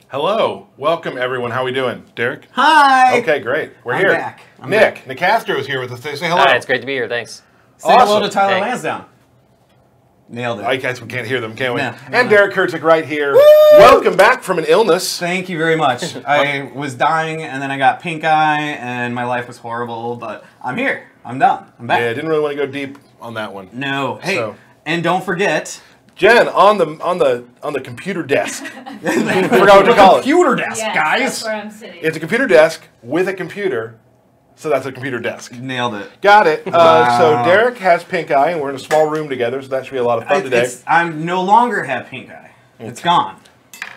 Hello, welcome everyone. How are we doing, Derek? Hi. Okay, great. We're I'm here. back. I'm Nick back. Nick Castro is here with us today. Say hello. Hi, it's great to be here. Thanks. Say hello Awesome. to Tyler Hey. Lansdowne. Nailed it. I guess we can't hear them, can we? No. And Derek Kurtzik right here. Welcome back from an illness. Thank you very much. I was dying, and then I got pink eye, and my life was horrible. But I'm here. I'm done. I'm back. Yeah, I didn't really want to go deep on that one. No. Hey, So- and don't forget. Jen, on the computer desk. I forgot what to call it. Computer desk, Yes, guys. that's where I'm sitting. It's a computer desk with a computer, so that's a computer desk. Nailed it. Got it. Wow. So Derek has pink eye, and we're in a small room together, so that should be a lot of fun today. I no longer have pink eye. It's gone.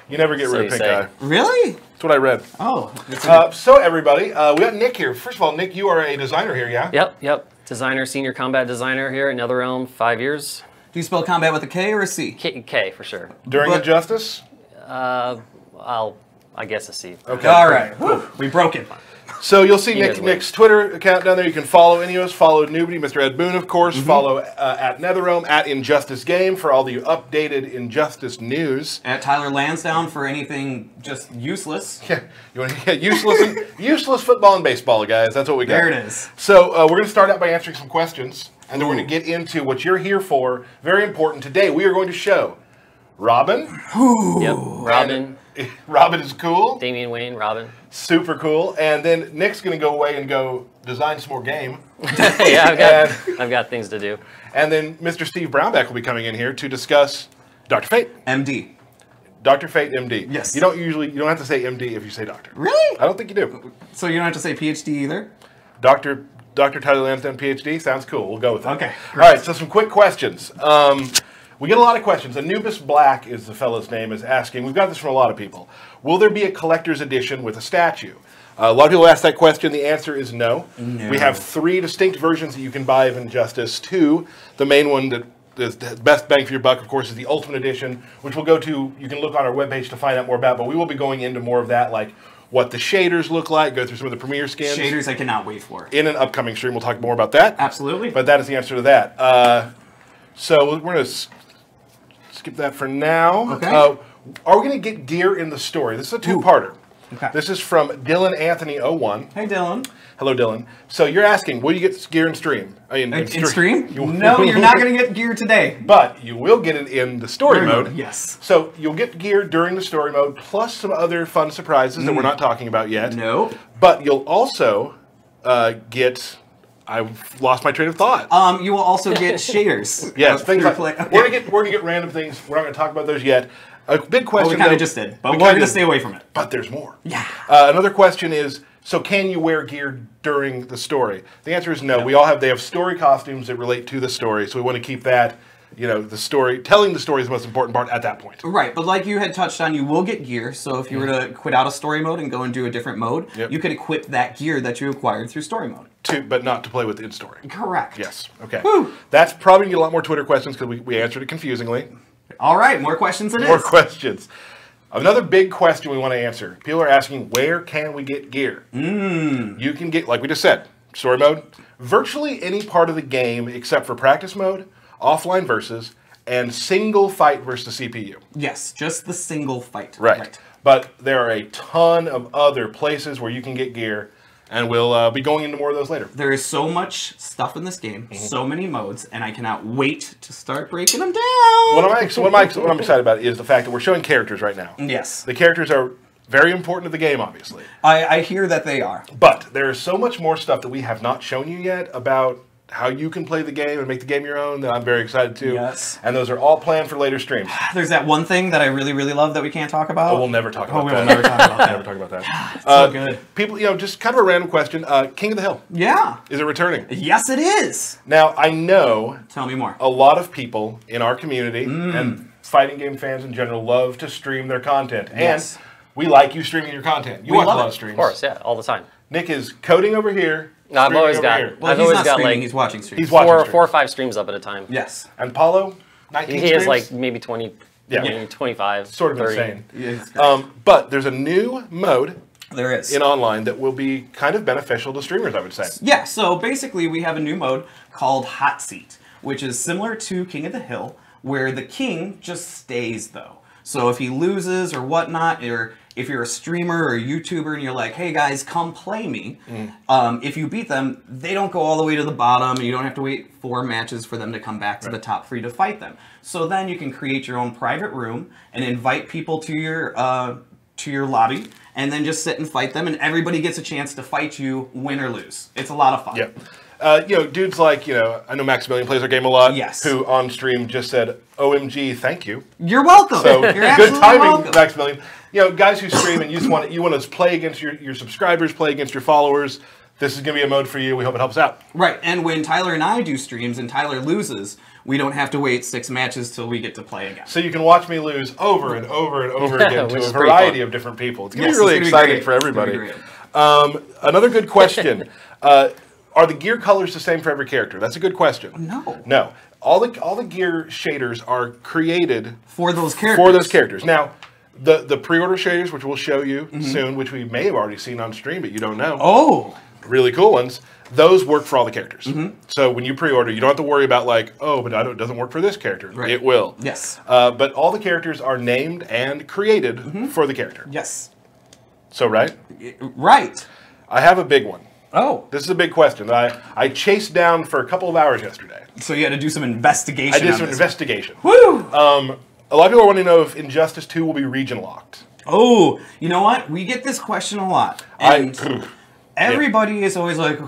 You never get So rid you of pink say. eye. Really? That's what I read. Oh. It's So everybody, we got Nick here. First of all, Nick, you are a designer here, yeah? Yep. Designer, senior combat designer here at NetherRealm, 5 years. do you spell combat with a K or a C? K for sure. During But- Injustice? I guess a C. Okay. All right. Whew. We broke it. So you'll see guys win. Nick's Twitter account down there. You can follow any of us. Follow Newbie, Mr. Ed Boon, of course. Follow at NetherRealm, at Injustice Game for all the updated Injustice news. At Tyler Lansdowne for anything just useless. Yeah, you want to get useless football and baseball, guys. That's what we got. There it is. So we're going to start out by answering some questions, and then we're going to get into what you're here for. Very important today. We are going to show Robin. Yep. Robin, Robin is cool. Damian Wayne, Robin. Super cool. And then Nick's going to go away and go design some more game. Yeah, I've got things to do. And then Mr. Steve Brownback will be coming in here to discuss Dr. Fate. MD. Dr. Fate, MD. Yes. You don't have to say MD if you say doctor. Really? I don't think you do. So you don't have to say PhD either? Dr. Tyler Lansdowne, PhD. Sounds cool. We'll go with that. Okay, All right, so some quick questions. We get a lot of questions. Anubis Black is the fellow's name, is asking, we've got this from a lot of people, will there be a collector's edition with a statue? A lot of people ask that question. The answer is no. No. We have 3 distinct versions that you can buy of Injustice 2. The main one that is the best bang for your buck, of course, is the Ultimate Edition, which we'll go to, you can look on our webpage to find out more about, but we will be going into more of that, like what the shaders look like, go through some of the premiere skins. Shaders I cannot wait for. In an upcoming stream, we'll talk more about that. Absolutely. But that is the answer to that. So we're going to skip that for now. Okay. Are we going to get gear in the story? This is a two-parter. Okay. This is from Dylan Anthony 01. Hey, Dylan. Hello, Dylan. So you're asking, will you get gear in stream? In stream? No, you're not going to get gear today. But you will get it in the story mode. Yes. So you'll get gear during the story mode, plus some other fun surprises that we're not talking about yet. Nope. But you'll also get... I've lost my train of thought. You will also get shaders. Yes, things like okay. we're gonna get random things. We're not gonna talk about those yet. A big question. Well, we kind though- of just did, but we we're kinda going to did. stay away from it. But there's more. Yeah. Another question is: so can you wear gear during the story? The answer is no. They have story costumes that relate to the story, so we want to keep that. You know, the story, telling the story is the most important part at that point. Right, but like you had touched on, you will get gear. So if you were to quit out of story mode and go and do a different mode, Yep. you could equip that gear that you acquired through story mode. But not to play with in story. Correct. Yes. Okay. Whew. That's probably gonna get a lot more Twitter questions because we answered it confusingly. All right, more questions it More is. questions. Another big question we want to answer. People are asking, where can we get gear? You can get, like we just said, story mode, virtually any part of the game except for practice mode, offline versus, and single fight versus the CPU. Yes, just the single fight. Right. But there are a ton of other places where you can get gear, and we'll be going into more of those later. There is so much stuff in this game, so many modes, and I cannot wait to start breaking them down. What I'm excited about is the fact that we're showing characters right now. Yes. The characters are very important to the game, obviously. I hear that they are. But there is so much more stuff that we have not shown you yet about how you can play the game and make the game your own that I'm very excited to. Yes. And those are all planned for later streams. There's that one thing that I really, really love that we can't talk about. Oh, we'll never talk about we that. will never talk about that. Never talk about that. It's so good. People, just kind of a random question. King of the Hill, Yeah. is it returning? Yes, it is. Now, I know Tell me more. a lot of people in our community and fighting game fans in general love to stream their content. Yes. And we like you streaming your content. You We watch a love lot it. of streams. Of course, yeah, all the time. Nick is coding over here. No, I've streaming always over got- here. Well, I've he's always not got, streaming, like, he's watching streams. He's watching streams. 4 or 5 streams up at a time. Yes. And Paulo, 19 He streams? has like maybe 20, Yeah. maybe 25, Sort of 30. insane. Yeah, it's great. But there's a new mode There is. in online that will be kind of beneficial to streamers, I would say. Yeah, so basically we have a new mode called Hot Seat, which is similar to King of the Hill, where the king just stays though. So if he loses or whatnot, or if you're a streamer or a YouTuber and you're like, hey guys, come play me, if you beat them, they don't go all the way to the bottom, and you don't have to wait 4 matches for them to come back to the top 3 to fight them. So then you can create your own private room and invite people to your lobby, and then just sit and fight them, and everybody gets a chance to fight you, win or lose. It's a lot of fun. Yeah. Dudes like, I know Maximilian plays our game a lot. Yes. Who on stream just said, OMG, thank you. You're welcome. So You're good timing, welcome. Maximilian. Guys who stream and you want to play against your subscribers, play against your followers. This is going to be a mode for you. We hope it helps out. Right, and when Tyler and I do streams and Tyler loses, we don't have to wait 6 matches till we get to play again. So you can watch me lose over and over and over again to a variety of different people. It's going to be really exciting for everybody. Another good question. Are the gear colors the same for every character? That's a good question. No. No. All the gear shaders are created for those characters. Now, the pre-order shaders, which we'll show you soon, which we may have already seen on stream, but you don't know. Oh. Really cool ones. Those work for all the characters. So when you pre-order, you don't have to worry about like, oh, but it doesn't work for this character. Right. It will. Yes. But all the characters are named and created for the character. Yes. So, right? Right. I have a big one. Oh. This is a big question that I chased down for a couple of hours yesterday. So you had to do some investigation. I did some investigation. Woo! A lot of people want to know if Injustice 2 will be region locked. Oh, you know what? We get this question a lot. And everybody is always like,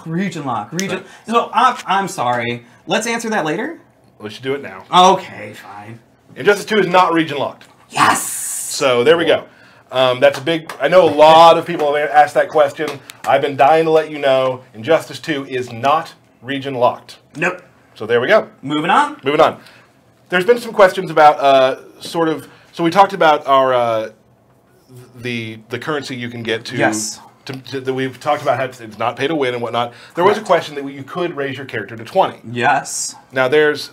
region lock, region. Right. So I'm sorry. Let's answer that later. Let's do it now. Okay, fine. Injustice 2 is not region locked. Yes! So there we go. That's a big... I know a lot of people have asked that question. I've been dying to let you know Injustice 2 is not region locked. Nope. So there we go. Moving on. Moving on. There's been some questions about So we talked about our the currency you can get to. Yes. We've talked about how it's not pay to win and whatnot. There was a question that you could raise your character to 20. Yes. Now there's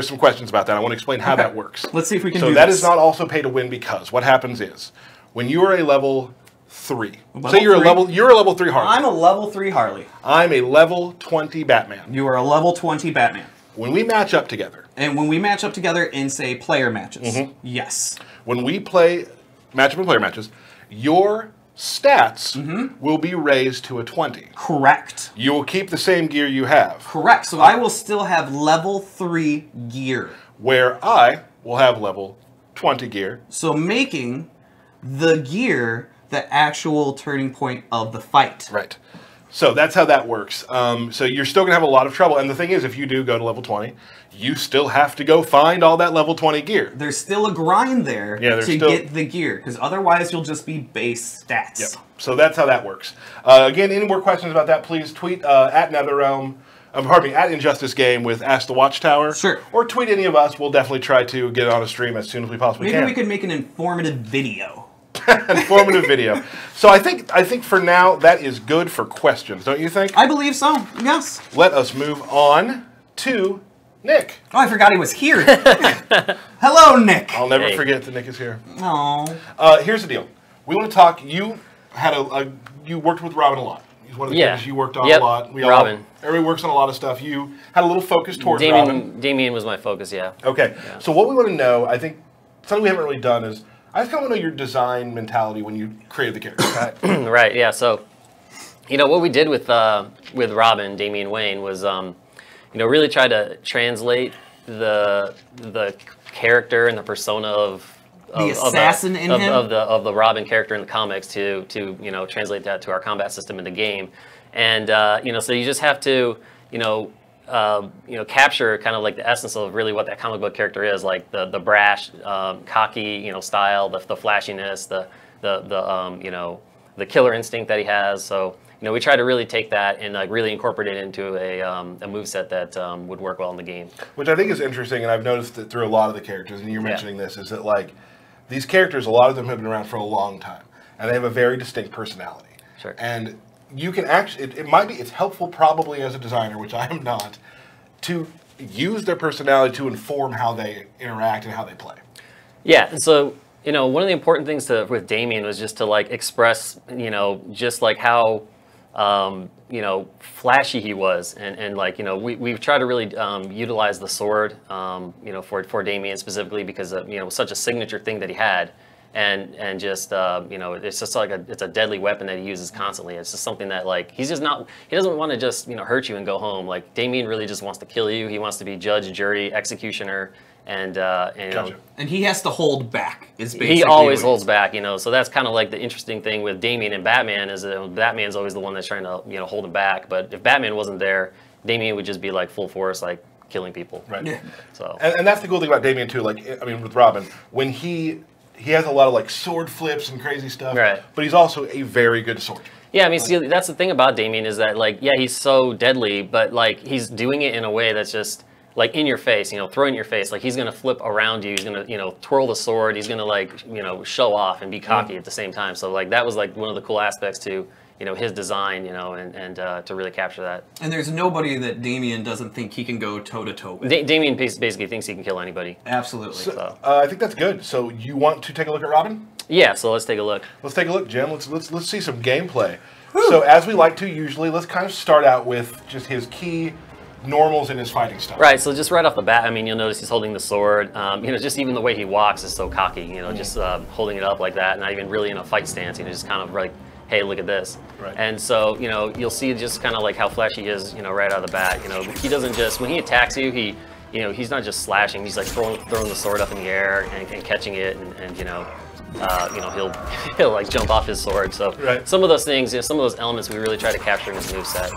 some questions about that. I want to explain how that works. Let's see if we can do this. this. So that is not also pay to win, because what happens is when you are a level 3. Say you're a level 3 Harley. I'm a level 3 Harley. I'm a level 20 Batman. You are a level 20 Batman. When we match up together. And when we match up together in, say, player matches. Yes. When we match up in player matches, your stats will be raised to a 20. Correct. You will keep the same gear you have. Correct. So I will still have level 3 gear. Where I will have level 20 gear. So making the gear the actual turning point of the fight. Right. So that's how that works. So you're still going to have a lot of trouble. And the thing is, if you do go to level 20, you still have to go find all that level 20 gear. There's still a grind there to get the gear, because otherwise you'll just be base stats. Yep. So that's how that works. Again, any more questions about that, please tweet at NetherRealm. At Injustice Game with Ask the Watchtower. Sure. Or tweet any of us. We'll definitely try to get it on a stream as soon as we possibly can. Maybe we could make an informative video. Informative video. So I think for now that is good for questions, don't you think? I believe so. Yes. Let us move on to Nick. Oh, I forgot he was here. Hello, Nick. I'll never forget that Nick is here. Oh. Here's the deal. We want to talk. You had you worked with Robin a lot. He's one of the things you worked on a lot. Robin. Everybody works on a lot of stuff. You had a little focus towards Robin. Damien was my focus. Yeah. Okay. Yeah. So what we want to know, I think something we haven't really done is, I just kind of want to know your design mentality when you created the character. Right. Yeah. So, what we did with Robin, Damian Wayne, was, really try to translate the character and the persona of the assassin in him of the Robin character in the comics to translate that to our combat system in the game, and so you just have to capture kind of like the essence of really what that comic book character is, like the brash, cocky, style, the flashiness, the killer instinct that he has. So we try to really take that and like really incorporate it into a moveset that would work well in the game. Which I think is interesting, and I've noticed that through a lot of the characters, and you're mentioning this, is that like these characters, a lot of them have been around for a long time, and they have a very distinct personality. Sure. And you can actually, it's helpful probably as a designer, which I am not, to use their personality to inform how they interact and how they play. Yeah, and so, one of the important things with Damien was just to like express, just like how, flashy he was. And like, we've tried to really utilize the sword, for Damien specifically because of, such a signature thing that he had. and just it's just like it's a deadly weapon that he uses constantly. It's just something that like he doesn't want to just hurt you and go home. Like Damien really just wants to kill you. He wants to be judge, jury, executioner, and Gotcha. And he has to hold back. Is basically he always holds back. So that's kind of like the interesting thing with Damien and Batman is that Batman's always the one that's trying to hold him back. But if Batman wasn't there, Damien would just be like full force, like killing people. Right. Yeah. So And that's the cool thing about Damien too. Like, I mean, with Robin, when he has a lot of like sword flips and crazy stuff. Right. But he's also a very good swordsman. yeah, I mean, see, that's the thing about Damien is that like he's so deadly, but like he's doing it in a way that's just like in your face, throwing in your face. Like he's gonna flip around you. He's gonna twirl the sword. He's gonna like show off and be cocky at the same time. So like that was like one of the cool aspects to his design, and to really capture that. And there's nobody that Damien doesn't think he can go toe to toe with. Damien basically thinks he can kill anybody. Absolutely. So, I think that's good. So you want to take a look at Robin? Yeah, so let's take a look. Let's take a look, Jim. Let's see some gameplay. So as we like to usually, let's kind of start out with just his key normals in his fighting style. Right, so just right off the bat, I mean, you'll notice he's holding the sword. Just even the way he walks is so cocky. Just holding it up like that, not even really in a fight stance. Just kind of like, hey, look at this. Right. And so, you'll see just kind of like how flashy he is, right out of the bat. He doesn't just, when he attacks you, he's not just slashing. He's like throwing the sword up in the air and catching it, and he'll like jump off his sword. So right. some of those things, some of those elements we really try to capture in his moveset.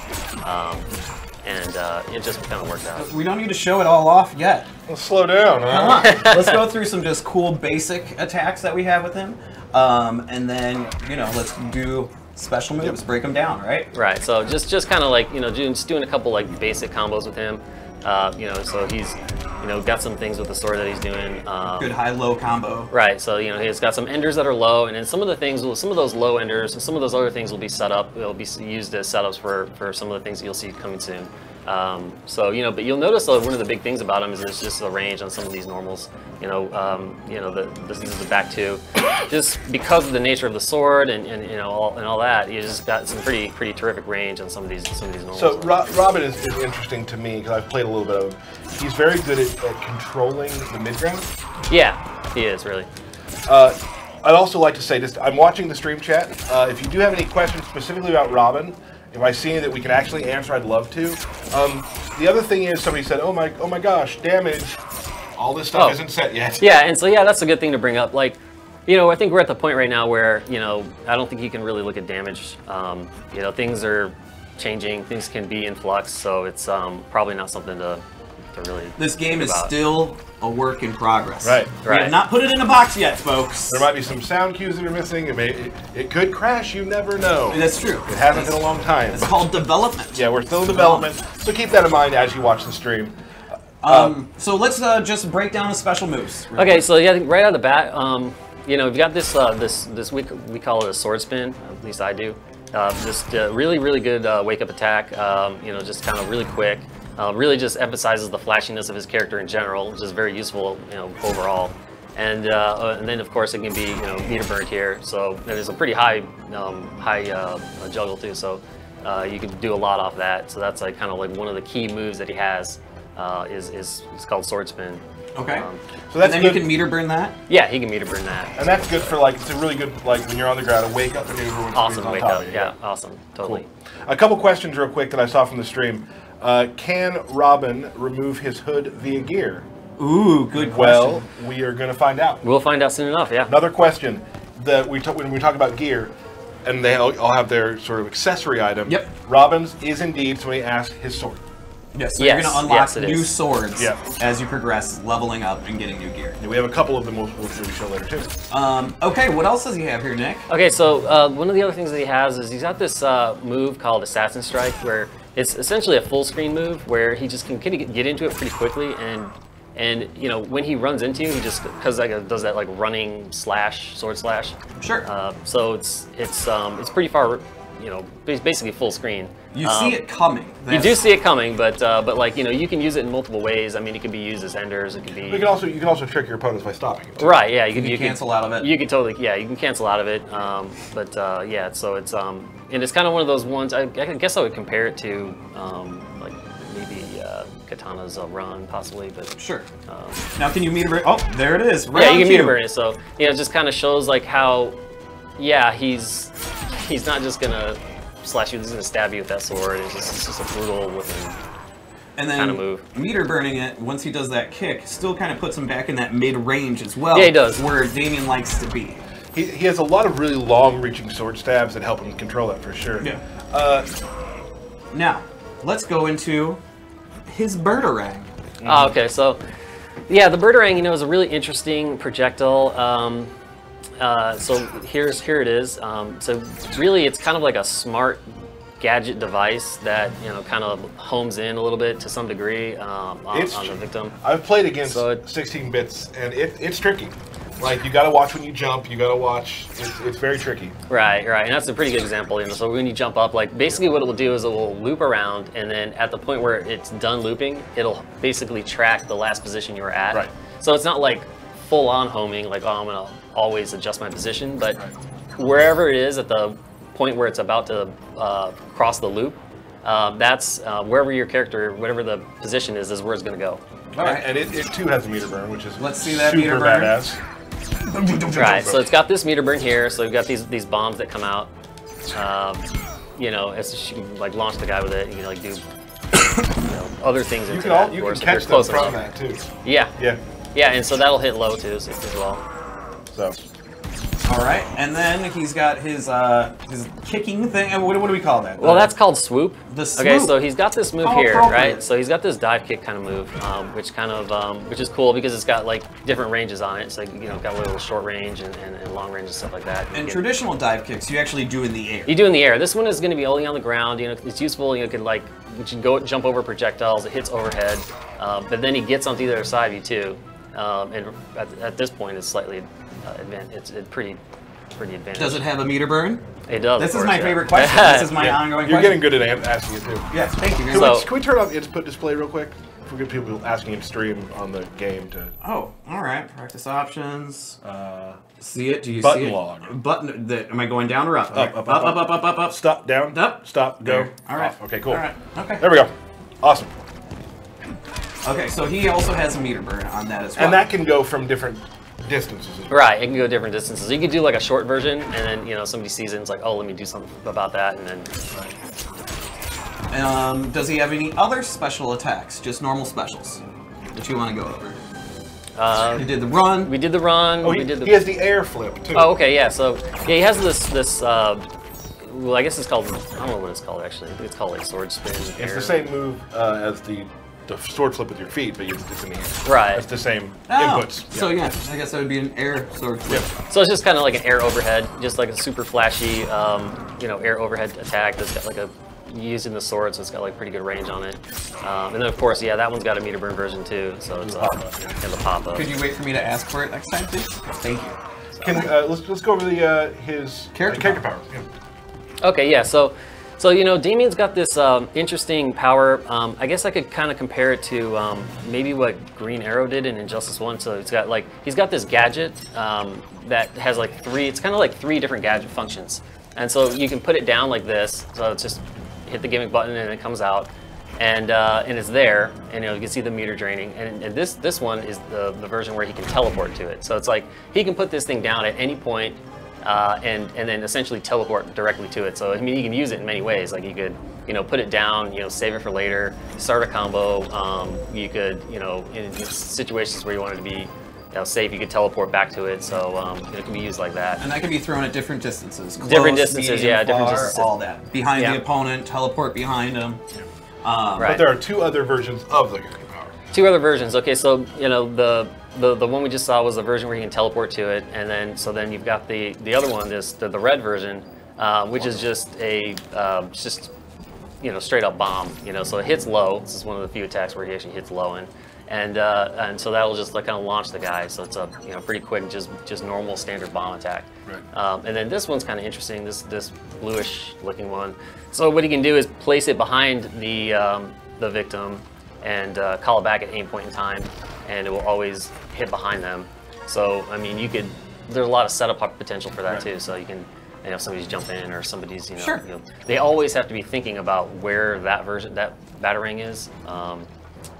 And it just kind of worked out. We don't need to show it all off yet. Let's slow down. Come on. Let's go through some just cool basic attacks that we have with him. And then, let's do special moves, break them down, right? Right, so just kind of like, just doing a couple like basic combos with him. So he's, got some things with the sword that he's doing. Good high-low combo. Right, so, he's got some enders that are low, and then some of those low enders, and some of those other things will be set up, they'll be used as setups for some of the things that you'll see coming soon. But you'll notice though, one of the big things about him is there's just the range on some of these normals. This is the back two. Just because of the nature of the sword and all that, you just got some pretty terrific range on some of these normals. So Robin is interesting to me because I've played a little bit of him. He's very good at controlling the mid-ground. Yeah, he is really. I'd also like to say, I'm watching the stream chat. If you do have any questions specifically about Robin, if I see any that we can actually answer, I'd love to. The other thing is, somebody said, "Oh my gosh, damage! All this stuff isn't set yet." Yeah, and so that's a good thing to bring up. Like, I think we're at the point right now where I don't think you can really look at damage. Things are changing, things can be in flux, so it's probably not something to really. This game think is about. still a work in progress. Right. We have not put it in a box yet, folks. There might be some sound cues that are missing. It could crash. You never know. That's true. It hasn't been a long time. It's called development. Yeah, we're still in development, so keep that in mind as you watch the stream. So let's just break down the special moves. Okay, so I think right out of the bat, we've got this we call it a sword spin. At least I do. Just really good wake up attack. Just kind of really quick. Really just emphasizes the flashiness of his character in general, which is very useful, overall. And then of course it can be, meter burned here. So there's a pretty high juggle too. So you can do a lot off that. So that's like kind of like one of the key moves that he has. Is called sword spin. Okay. So that's and then good. you can meter burn that? Yeah, he can meter burn that. And that's good for it's a really good when you're on the ground, a wake up maneuver when Awesome somebody's wake on top up. of you. Yeah, awesome. Totally. Cool. A couple questions real quick that I saw from the stream. Can Robin remove his hood via gear? Ooh, good question. Well, we are going to find out. We'll find out soon enough. Yeah. Another question that when we talk about gear, and they all have their sort of accessory item. Yep. Robin's is indeed, somebody asked, his sword. Yes, so Yes, you're going to unlock yes, it new is. swords Yeah. as you progress, leveling up and getting new gear. And we have a couple of them we'll show later too. Okay, what else does he have here, Nick? Okay, so one of the other things that he has is he's got this move called Assassin Strike, where it's essentially a full screen move where he just can kind of get into it pretty quickly, and when he runs into you, he just does that like running slash, sword slash. Sure. So it's pretty far, basically full screen. You see it coming. You do see it coming, but you can use it in multiple ways. I mean, it can be used as enders. It can be. You can also trick your opponents by stopping it. Right. Yeah. You can cancel out of it. You can totally. Yeah. You can cancel out of it. Yeah. So it's and it's kind of one of those ones. I guess I would compare it to maybe Katana's run, possibly, but sure. Now, can you meter burn? Oh, there it is. Yeah, you can meter burn it. So it just kind of shows like how, yeah, he's not just gonna slash you; he's gonna stab you with that sword. It's just a brutal looking. And then kind of move. Meter burning it, once he does that kick, still kind of puts him back in that mid-range as well. Yeah, he does. Where Damien likes to be. He has a lot of really long-reaching sword stabs that help him control that for sure. Yeah. Now, let's go into his Birdarang. Oh, okay, so yeah, the Birdarang, is a really interesting projectile. So here it is. So really, it's kind of like a smart gadget device that kind of homes in a little bit to some degree on the victim. I've played against 16 bits, and it's tricky. Like, you got to watch when you jump. You got to watch. It's very tricky. Right, and that's a pretty good example. So when you jump up, like basically what it will do is it will loop around, and then at the point where it's done looping, it'll basically track the last position you were at. Right. So it's not like full-on homing, like I'm gonna always adjust my position, but wherever it is at the point where it's about to cross the loop, that's wherever your character, whatever the position is where it's going to go. All right, and it too has a meter burn, which is let's see that super meter burn. Badass. Right, so it's got this meter burn here. So you've got these bombs that come out. As you can like launch the guy with it, you can like do other things. You can catch them from that too. Yeah. Yeah. Yeah, and so that'll hit low too as well. So. All right, and then he's got his kicking thing. What do we call that? Well, that's called swoop. The swoop. Okay, so he's got this move here, right? So he's got this dive kick kind of move, which is cool because it's got like different ranges on it. So got a little short range and long range and stuff like that. And traditional dive kicks, you actually do in the air. You do in the air. This one is going to be only on the ground. It's useful. You can go jump over projectiles. It hits overhead, but then he gets onto the other side of you too. And at this point, it's slightly it's pretty advanced. Does it have a meter burn? It does. This is my favorite question. This is my ongoing question. You're getting good at asking it too. Yes, thank you. Can we turn on input display real quick? If we get people asking in stream on the game to. Oh, all right. Practice options. See it? Do you button see it? log. Button. Am I going down or up? Up. Stop. Down. Up. Stop. Go. All right. Off. Okay. Cool. All right. Okay. There we go. Awesome. Okay, so he also has a meter burn on that as well. And that can go from different distances as well. Right, it can go different distances. You could do like a short version, and then somebody sees it and it's like, oh, let me do something about that, and then. Does he have any other special attacks? Just normal specials that you want to go over? He did the run. We did the run. Oh, he has the air flip too. Oh, okay, yeah. So yeah, he has this. Well, I guess it's called. I don't know what it's called actually. I think it's called like sword spin. It's the same move as the sword flip with your feet, but it's in the air. Right. It's the same inputs. So yeah, I guess that would be an air sword flip. Yeah. So it's just kind of like an air overhead, just like a super flashy, air overhead attack that's got like using the sword, so it's got like pretty good range on it. And then of course, yeah, that one's got a meter burn version too, so it's and the pop up. Could you wait for me to ask for it next time, please? Thank you. Let's go over his character power. Yeah. Okay, yeah. So Damien's got this interesting power. I guess I could kind of compare it to maybe what Green Arrow did in Injustice 1. So he's got this gadget that has like it's kind of like three different gadget functions. And so you can put it down like this. So it's just hit the gimmick button and it comes out, and it's there, and you can see the meter draining. And this one is the version where he can teleport to it. So it's like he can put this thing down at any point. And then essentially teleport directly to it. So I mean, you can use it in many ways. Like you could, put it down, save it for later, start a combo. You could, in situations where you wanted to be, safe, you could teleport back to it. So it can be used like that. And that can be thrown at different distances. Different distances, yeah, different distances. All that behind the opponent, teleport behind him. Right. But there are two other versions of the character power. Two other versions. Okay, so the one we just saw was the version where you can teleport to it, and then you've got the other one, the red version, which is just a straight up bomb. So it hits low. This is one of the few attacks where he actually hits low and so that'll just like kind of launch the guy. So it's a pretty quick, just normal standard bomb attack. Right. And then this one's kind of interesting. This bluish looking one. So what he can do is place it behind the victim and call it back at any point in time, and it will always hit behind them. So I mean, there's a lot of setup potential for that too. So you can, if somebody's jumping in or somebody's, they always have to be thinking about where that Batarang is.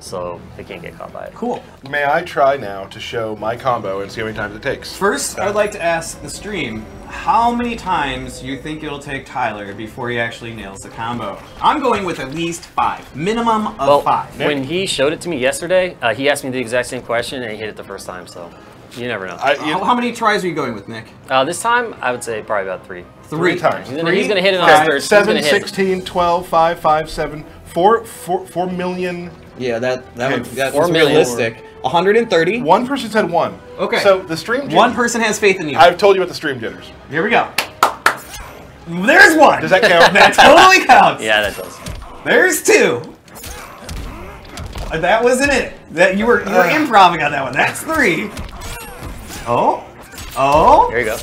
so they can't get caught by it. Cool. May I try now to show my combo and see how many times it takes? First, I'd like to ask the stream, how many times you think it'll take Tyler before he actually nails the combo? I'm going with at least 5. Minimum of 5. When he showed it to me yesterday, he asked me the exact same question, and he hit it the first time, so you never know. How many tries are you going with, Nick? This time, I would say probably about 3. 3 times. He's going to hit it on his third. 7, 16, 12, 5, 5, 7, 4 million. Yeah, that $4 was million. realistic. 130. One person said 1. Okay. So the stream. One person has faith in you. I've told you about the stream jitters. Here we go. There's 1. Does that count? That totally counts. Yeah, that does. There's 2. That wasn't it. That you were improvising on that one. That's 3. Oh. Here you go.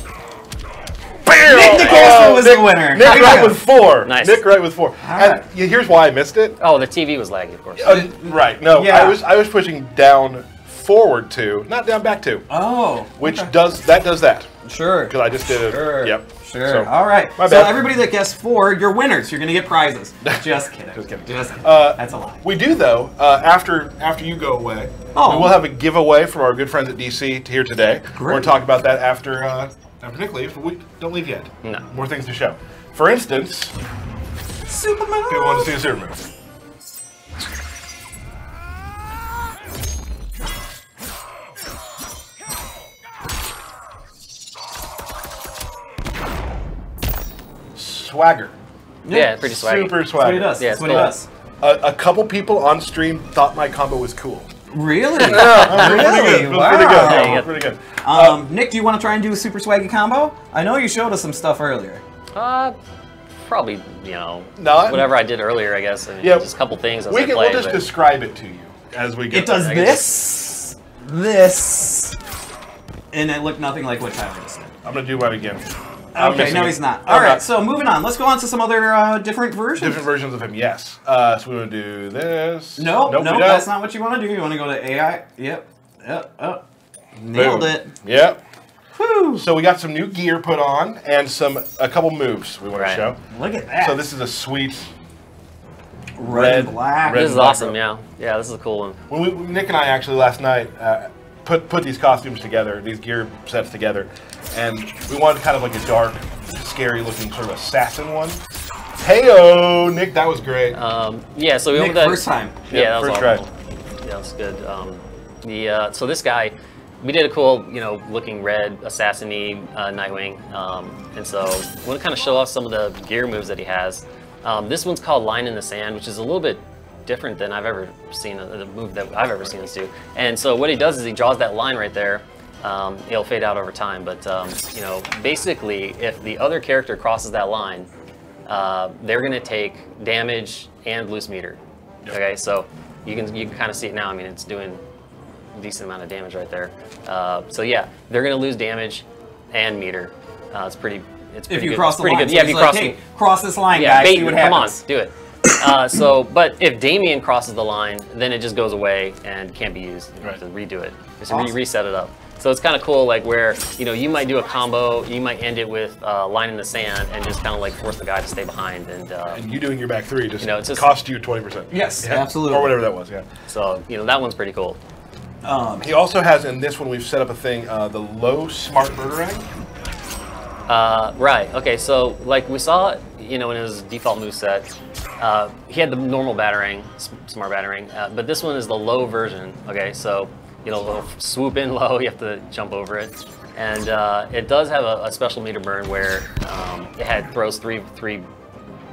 Nick DeCastro was the winner. Nick right with 4. Nice. Nick right with 4. right. And here's why I missed it. Oh, the TV was laggy, of course. Right. No, Yeah. I was pushing down forward 2, not down back 2. Oh. Which does that. Sure. Because I just did it. Sure. Yep. Sure. So, All right. my So bad. everybody that guessed 4, you're winners. You're going to get prizes. Just kidding. Just kidding. Just kidding. That's a lie. We do though. After you go away, Oh. we will have a giveaway from our good friends at DC here today. Great. We're going to talk about that after Nick leaves. But don't leave yet. No. More things to show. For instance, Superman. people want to see a super move. Swagger. Yeah, pretty swaggy. Super That's what swagger. he does. Yeah, That's it's what he cool. does. A couple people on stream thought my combo was cool. Really? Pretty Really? good. Wow. Pretty good. Yeah, Yeah, yeah. pretty good. Nick, do you want to try and do a super swaggy combo? I know you showed us some stuff earlier. Probably, you know, No, whatever I did earlier, I guess. Yeah. Just a couple things as We'll I play. just but- describe it to you as we go. It does I can this, and it looked nothing like what Tyler just did. I'm gonna do mine again. I'm Okay, missing no, it. he's not. I'm All right, not. so moving on. Let's go on to some other different versions. Different versions of him, yes. So we want to do this. No, Nope, we don't. that's not what you want to do. You want to go to AI. Yep. Nailed Boom. it. Yep. Whew. So we got some new gear put on and a couple moves we want Right. to show. Look at that. So this is a sweet red and black. red This is and black awesome, robe. yeah. This is a cool one. When Nick and I actually last night put these costumes together, these gear sets together, and we wanted kind of like a dark, scary looking sort of assassin one. Hey-o, Nick, that was great. Yeah, so we Nick, went with that. first time. Yeah, that was first awesome. try. Yeah, that's good. So this guy, we did a cool, looking red assassin-y Nightwing, and so I want to kind of show off some of the gear moves that he has. This one's called Line in the Sand, which is a little bit different than I've ever seen a move that I've ever seen this do. And so what he does is he draws that line right there. It'll fade out over time, but basically, if the other character crosses that line, they're going to take damage and loose meter. Yep. Okay, so you can kind of see it now. I mean, it's doing a decent amount of damage right there. So yeah, they're going to lose damage and meter. It's pretty. It's pretty If you good. cross It's the pretty line. good. So Yeah, if he's you like, cross. hey, cross this line, Yeah, guys. bait, See what come on, happens. do it. But if Damien crosses the line, then it just goes away and can't be used. You have to redo it. Just Awesome. reset it up. So it's kind of cool, like where you might do a combo, you might end it with Line in the Sand, and just kind of like force the guy to stay behind. And And you doing your back three just, it's just- cost you 20%. Yes, Yeah? absolutely. Or whatever that was, yeah. so that one's pretty cool. He also has, in this one, we've set up a thing, the low smart murdering. Right. Okay. So like we saw, in his default moveset, he had the normal battering, smart battering, but this one is the low version. Okay. So it'll swoop in low. You have to jump over it, and it does have a special meter burn where it throws three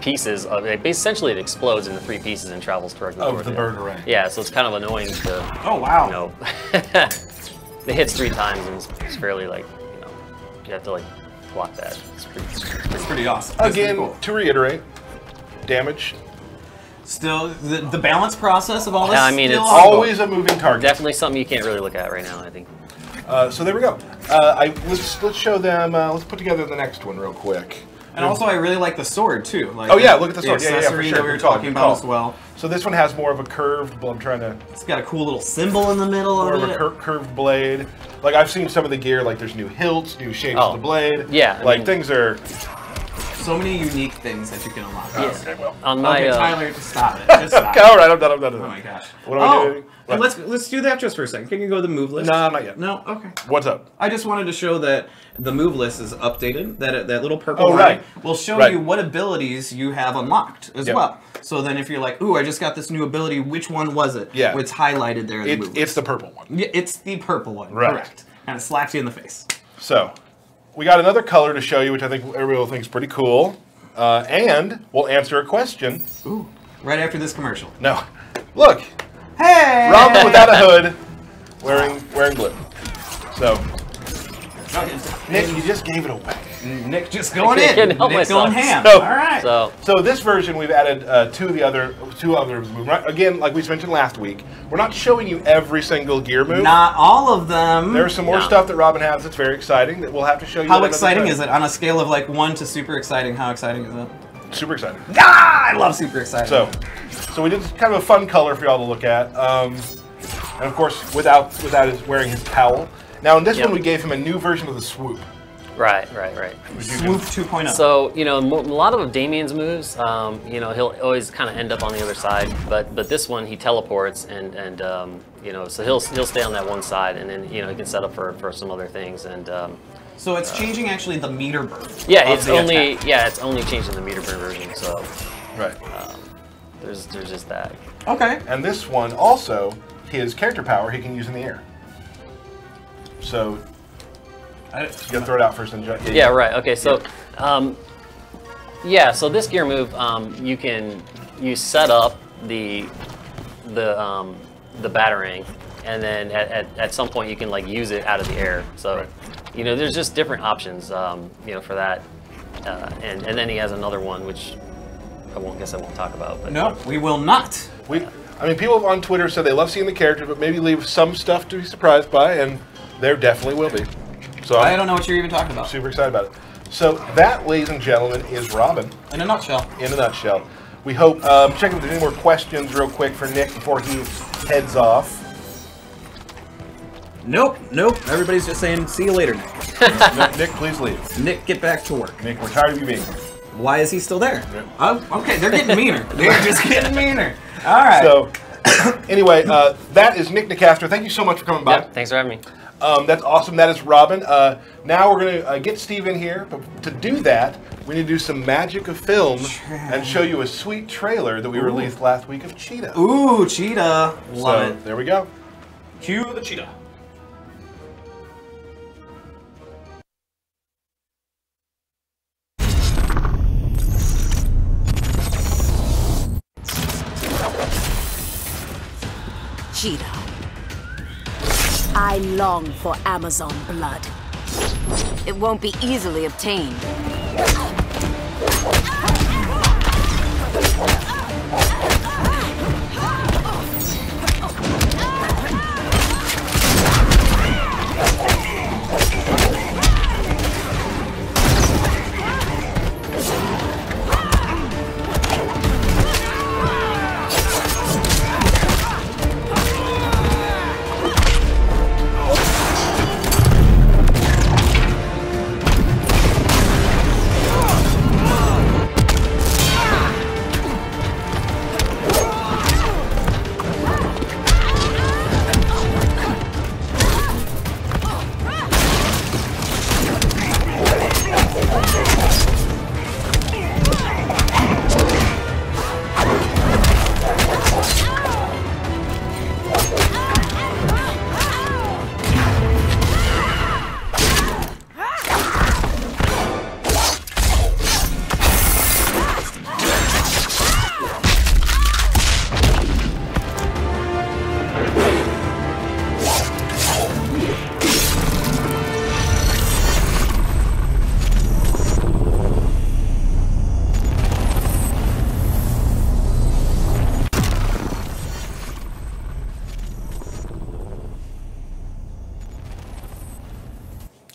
pieces of it. Essentially, it explodes into 3 pieces and travels directly Of towards the it. bird array. Yeah. So it's kind of annoying to. Oh, wow. It hits 3 times and it's fairly you have to block that. It's Pretty awesome. That's pretty Again, cool. to reiterate, damage, Still, the balance process of all this. Yeah, I mean, still it's ongoing. always a moving target. definitely something you can't really look at right now, I think. So there we go. Let's show them. Let's put together the next one real quick. And also, I really like the sword too. Like Oh yeah, look at the sword. Yeah, for accessory sure. that we were Good call, talking good about call. as well. So this one has more of a curved. I'm trying to It's got a cool little symbol in the middle more of of it. a curved blade. Like I've seen some of the gear. Like there's new hilts, new shapes of the blade. Yeah, I Like mean- things are. so many unique things that you can unlock. Yes. Okay, well. On my Okay, Tyler, stop it. Just stop. All right, I'm done. Oh my gosh. What are we doing? And What? let's do that just for a second. Can you go to the move list? No, not yet. No? Okay. What's up? I just wanted to show that the move list is updated. That little purple Oh, line right. will show Right. you what abilities you have unlocked as Yep. well. So then if you're like, ooh, I just got this new ability, which one was it? Yeah. Well, it's highlighted there in the move list. It's the purple one. Yeah, it's the purple one. Right. Correct. And it slaps you in the face. So, we got another color to show you, which I think everybody will think is pretty cool. And we'll answer a question. Ooh. Right after this commercial. No. Look, Hey! Robin without a hood, wearing blue. So, Nick, you just gave it away. Nick just going can't in. help Nick myself. going ham. So- All right. So this version, we've added two other moves. Right? Again, like we mentioned last week, we're not showing you every single gear move. Not all of them. There's some more No. stuff that Robin has that's very exciting that we'll have to show you. How exciting is it? On a scale of like 1 to super exciting, how exciting is it? Super exciting. Ah, I love super exciting. So we did kind of a fun color for y'all to look at, and of course without his wearing his cowl. Now in this one we gave him a new version of the swoop. Right. Swoop 2.0. So, you know, a lot of Damien's moves, you know, he'll always kind of end up on the other side, but this one he teleports and you know, so he'll stay on that one side, and then, you know, he can set up for some other things, and So it's changing actually the meter burn. yeah, of it's the only attack. it's only changing the meter burn version, so Right. there's just that. Okay. And this one also, his character power he can use in the air. So you gotta throw it out first and jump. Yeah, right. Okay, so yeah, so this gear move, you set up the batarang, and then at some point you can like use it out of the air. So you know, there's just different options, you know, for that. And then he has another one which I won't talk about. But No, we will not. I mean, people on Twitter said they love seeing the character, but maybe leave some stuff to be surprised by, and there definitely will be. So I don't know what you're even talking about. super excited about it. So that, ladies and gentlemen, is Robin In a nutshell. in a nutshell. We hope, check if there's any more questions real quick for Nick before he heads off. Nope. Everybody's just saying, see you later, Nick. Nick, please leave. Nick, get back to work. Nick, we're tired of you being here. Why is he still there? Yeah. Oh, okay, they're getting meaner. They're just getting meaner. All right. So, anyway, that is Nick Nicastro. Thank you so much for coming by. yeah, thanks for having me. That's awesome. That is Robin. Now we're going to get Steve in here. But to do that, we need to do some magic of film and show you a sweet trailer that we released last week of Cheetah. Ooh, cheetah. Love So, it. there we go. Cue the cheetah. Cheetah. I long for Amazon blood. It won't be easily obtained.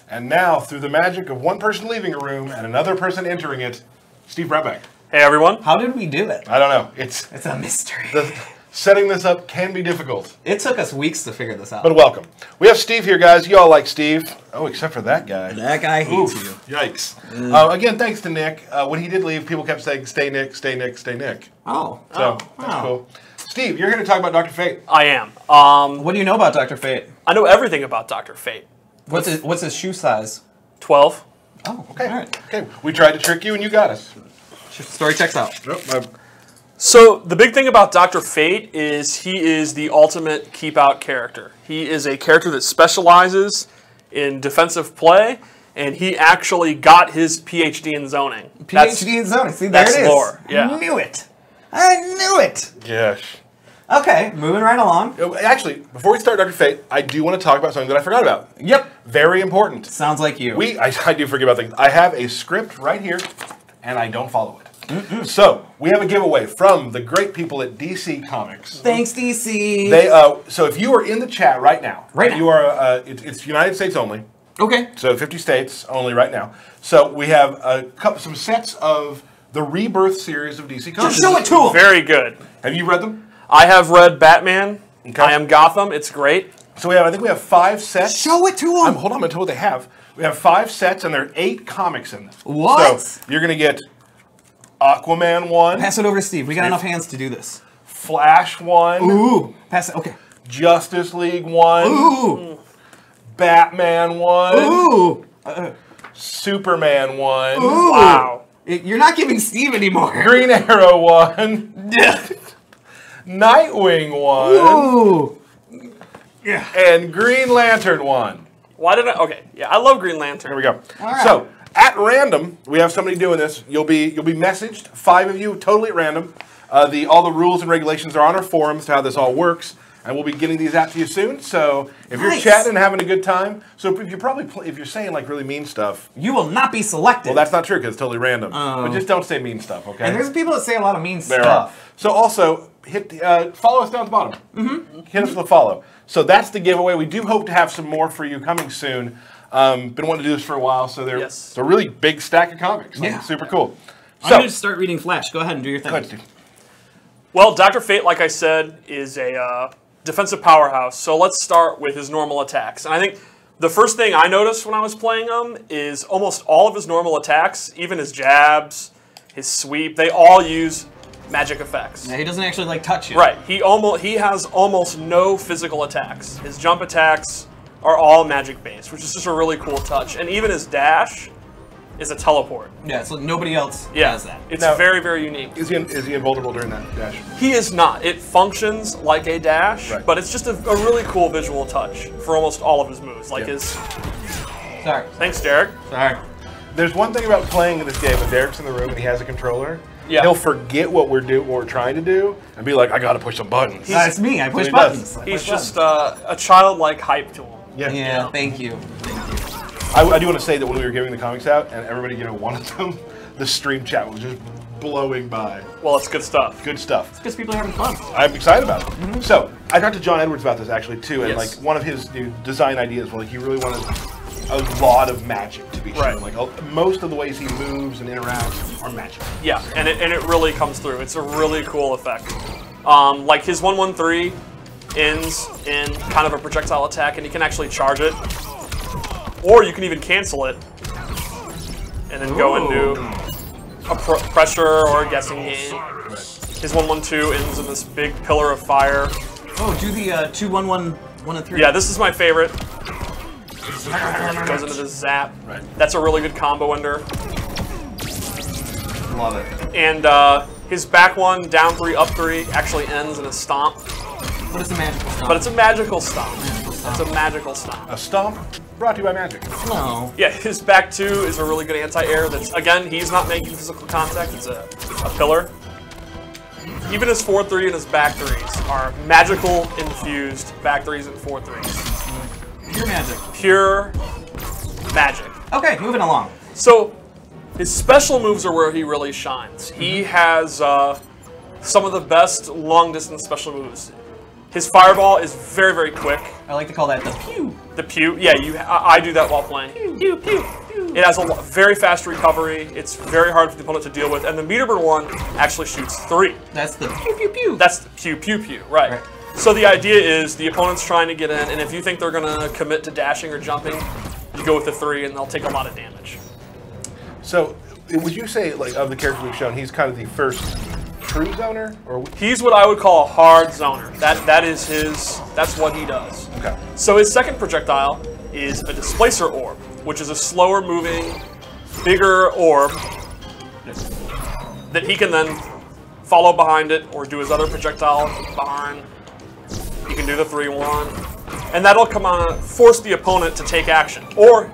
And now, through the magic of one person leaving a room and another person entering it, Steve Brabback. Hey everyone. How did we do it? I don't know. It's It's a mystery. Setting this up can be difficult. It took us weeks to figure this out. But welcome. We have Steve here, guys. You all like Steve. Oh, except for that guy. That guy hates Oof, you. Yikes. Again, thanks to Nick. When he did leave, people kept saying, stay Nick, stay Nick, stay Nick. Oh. So, that's cool. Steve, you're here to talk about Dr. Fate. I am. What do you know about Dr. Fate? I know everything about Dr. Fate. What's his shoe size? 12. Oh, Okay. all right. Okay. We tried to trick you and you got us. Story checks out. So the big thing about Dr. Fate is he is the ultimate keep-out character. He is a character that specializes in defensive play, and he actually got his PhD in zoning. PhD in zoning. See, there that's it is. lore, yeah. I knew it. I knew it. Gosh. Okay, moving right along. Actually, before we start Dr. Fate, I do want to talk about something that I forgot about. Yep. Very important. Sounds like you. I do forget about things. I have a script right here, and I don't follow it. So, we have a giveaway from the great people at DC Comics. Thanks, DC. So if you are in the chat right now, you are. It's United States only. Okay. So 50 states only right now. So we have some sets of the Rebirth series of DC Comics. Just show it to him. Very good. Have you read them? I have read Batman. Okay. I Am Gotham. It's great. So I think we have 5 sets. Show it to him. Hold on, I'm going to tell you what they have. We have 5 sets, and there are 8 comics in them. What? So you're going to get Aquaman 1. Pass it over to Steve. We got enough hands to do this. Flash 1. Ooh. Pass it. Okay. Justice League 1. Ooh. Batman 1. Ooh. Superman 1. Ooh. Wow. You're not giving Steve anymore. Green Arrow 1. Nightwing 1. Ooh. Yeah. And Green Lantern 1. Why did I? Okay. Yeah, I love Green Lantern. Here we go. All right. So, at random, we have somebody doing this. You'll be messaged, 5 of you, totally at random. All the rules and regulations are on our forums to how this all works, and we'll be getting these out to you soon. So if you're chatting and having a good time, so if you're saying like really mean stuff, You will not be selected. well, that's not true because it's totally random. But just don't say mean stuff, okay? And there's people that say a lot of mean There stuff. are. So also follow us down at the bottom. Hit us with a follow. So that's the giveaway. We do hope to have some more for you coming soon. Been wanting to do this for a while, so it's a really big stack of comics. Like, super cool. I'm going to start reading Flash. Go ahead and do your thing. Go ahead, Steve. Well, Dr. Fate, like I said, is a defensive powerhouse. So let's start with his normal attacks. And I think the first thing I noticed when I was playing him is almost all of his normal attacks, even his jabs, his sweep, they all use magic effects. Yeah, he doesn't actually like touch you. Right. He has almost no physical attacks. His jump attacks are all magic based, which is just a really cool touch. And even his dash is a teleport. Yeah, so nobody else Yeah, has that. it's Now- very, very unique. Is he invulnerable during that dash? He is not. It functions like a dash, Right. but it's just a really cool visual touch for almost all of his moves. Like his. Sorry. Thanks, Derek. Sorry. There's one thing about playing in this game when Derek's in the room and he has a controller. Yeah. He'll forget what we're trying to do and be like, I gotta push some buttons. It's me. I push he does. buttons. I He's push just buttons. a childlike hype to him. Yeah, thank you. I do want to say that when we were giving the comics out and everybody wanted them, the stream chat was just blowing by. Well, it's good stuff. Good stuff. Because people are having fun. I'm excited about it. So I talked to John Edwards about this actually too, and Yes. like one of his new design ideas was like he really wanted a lot of magic to be shown. Right. Like most of the ways he moves and interacts are magic. Yeah, and it really comes through. It's a really cool effect. Like his 113 ends in kind of a projectile attack, and you can actually charge it, or you can even cancel it, and then go into a pressure or a guessing game. His 112 ends in this big pillar of fire. Oh, do the 2, 1, 1, 1, and 3. Yeah, this is my favorite. Goes into this zap. Right. That's a really good combo ender. Love it. And his back one, down 3, up 3, actually ends in a stomp. What is the magical stomp? But it's a magical stomp. It's a magical stomp. A stomp brought to you by magic. No. Yeah, his back 2 is a really good anti-air. That's, again, he's not making physical contact. It's a pillar. Even his 4-3 and his back 3s are magical infused back 3s and 4-3s. Pure magic. Pure magic. Okay, moving along. So his special moves are where he really shines. He has some of the best long-distance special moves. His fireball is very, very quick. I like to call that the pew. The pew, yeah, I do that while playing. Pew, pew, pew. It has a very fast recovery. It's very hard for the opponent to deal with. And the meter burn one actually shoots 3. That's the pew pew pew. That's the pew pew pew, right. So the idea is the opponent's trying to get in, and if you think they're going to commit to dashing or jumping, you go with the 3 and they'll take a lot of damage. So, would you say, like, of the characters we've shown, he's kind of the first true zoner? Or He's what I would call a hard zoner. That's what he does. Okay. So his second projectile is a displacer orb, which is a slower moving, bigger orb that he can then follow behind it or do his other projectile behind. He can do the 3-1. And that'll come on, force the opponent to take action. Or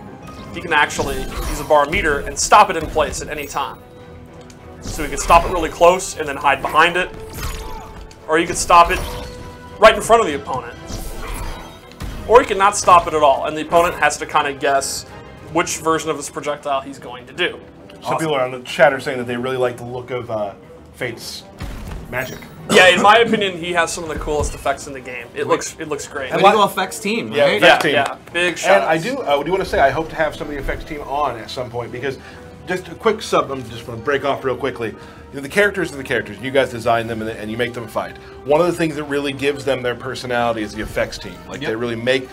he can actually use a bar meter and stop it in place at any time. So he can stop it really close and then hide behind it. Or you can stop it right in front of the opponent. Or he can not stop it at all, and the opponent has to kind of guess which version of his projectile he's going to do. So people are on the chat are saying that they really like the look of Fate's magic. Yeah, in my opinion, he has some of the coolest effects in the game. It looks great. Way to go effects team, Yeah, right? effects team. Yeah, big shout And I do want to say I hope to have some of the effects team on at some point, because just a quick sub, I'm just going to break off real quickly. You know, the characters are the characters. You guys design them and you make them fight. One of the things that really gives them their personality is the effects team. Like they really make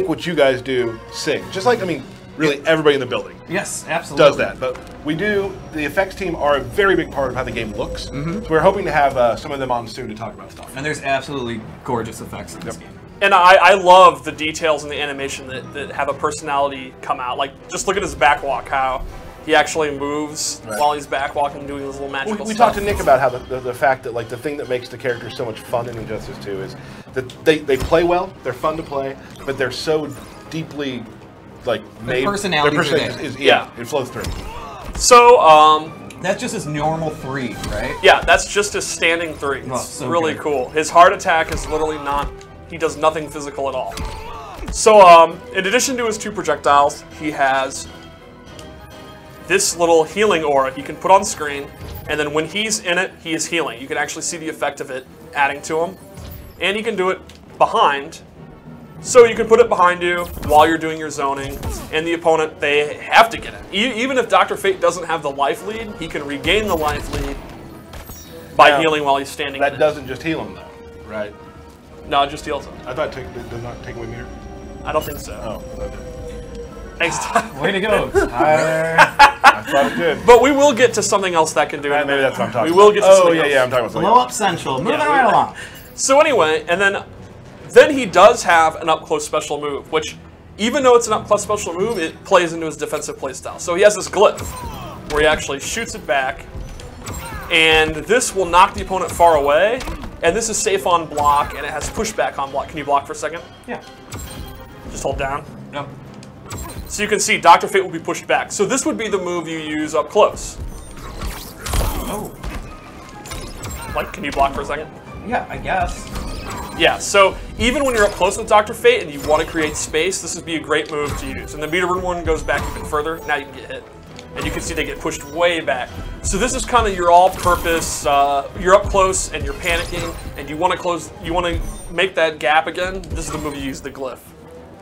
what you guys do sing. Just like, I mean, really everybody in the building Yes, absolutely. does that. But the effects team are a very big part of how the game looks. So we're hoping to have some of them on soon to talk about stuff. And there's absolutely gorgeous effects in this game. And I love the details in the animation that have a personality come out. Like, just look at his backwalk, how he actually moves while he's backwalking, doing his little magical We stuff. talked to Nick about how the fact that, like, the thing that makes the characters so much fun in Injustice 2 is that they play well, they're fun to play, but they're so deeply, like, made. Personalities their are personality there. it flows through. So, That's just his normal 3, right? yeah, that's just his standing 3. It's so really good. cool. His heart attack is literally not, he does nothing physical at all. So, in addition to his 2 projectiles, he has this little healing aura he can put on screen, and then when he's in it, he is healing. You can actually see the effect of it adding to him. And he can do it behind. So you can put it behind you while you're doing your zoning, and the opponent, they have to get it. Even if Dr. Fate doesn't have the life lead, he can regain the life lead by healing while he's standing in That it. doesn't just heal him, though, right? No, it just heals him. I thought it does not take away meter. I don't think so. Oh, okay. Thanks, Tyler. Way to go, Tyler. I thought it did. But we will get to something else that can do it. Maybe that's what I'm talking about. We will get to something else. I'm talking about something Blow else. up Central. Moving Yeah, right we- along. So anyway, and then he does have an up-close special move, which, even though it's an up-close special move, it plays into his defensive playstyle. So he has this glyph, where he actually shoots it back, and this will knock the opponent far away, and this is safe on block, and it has pushback on block. Can you block for a second? Yeah. Just hold down. No. So you can see Dr. Fate will be pushed back. So this would be the move you use up close. Oh. Like, can you block for a second? Yeah, I guess. Yeah, so even when you're up close with Dr. Fate and you want to create space, this would be a great move to use. And the meter burn one goes back even further. Now you can get hit. And you can see they get pushed way back. So this is kind of your all-purpose, you're up close and you're panicking, and you want to make that gap again. This is the move you use, the glyph.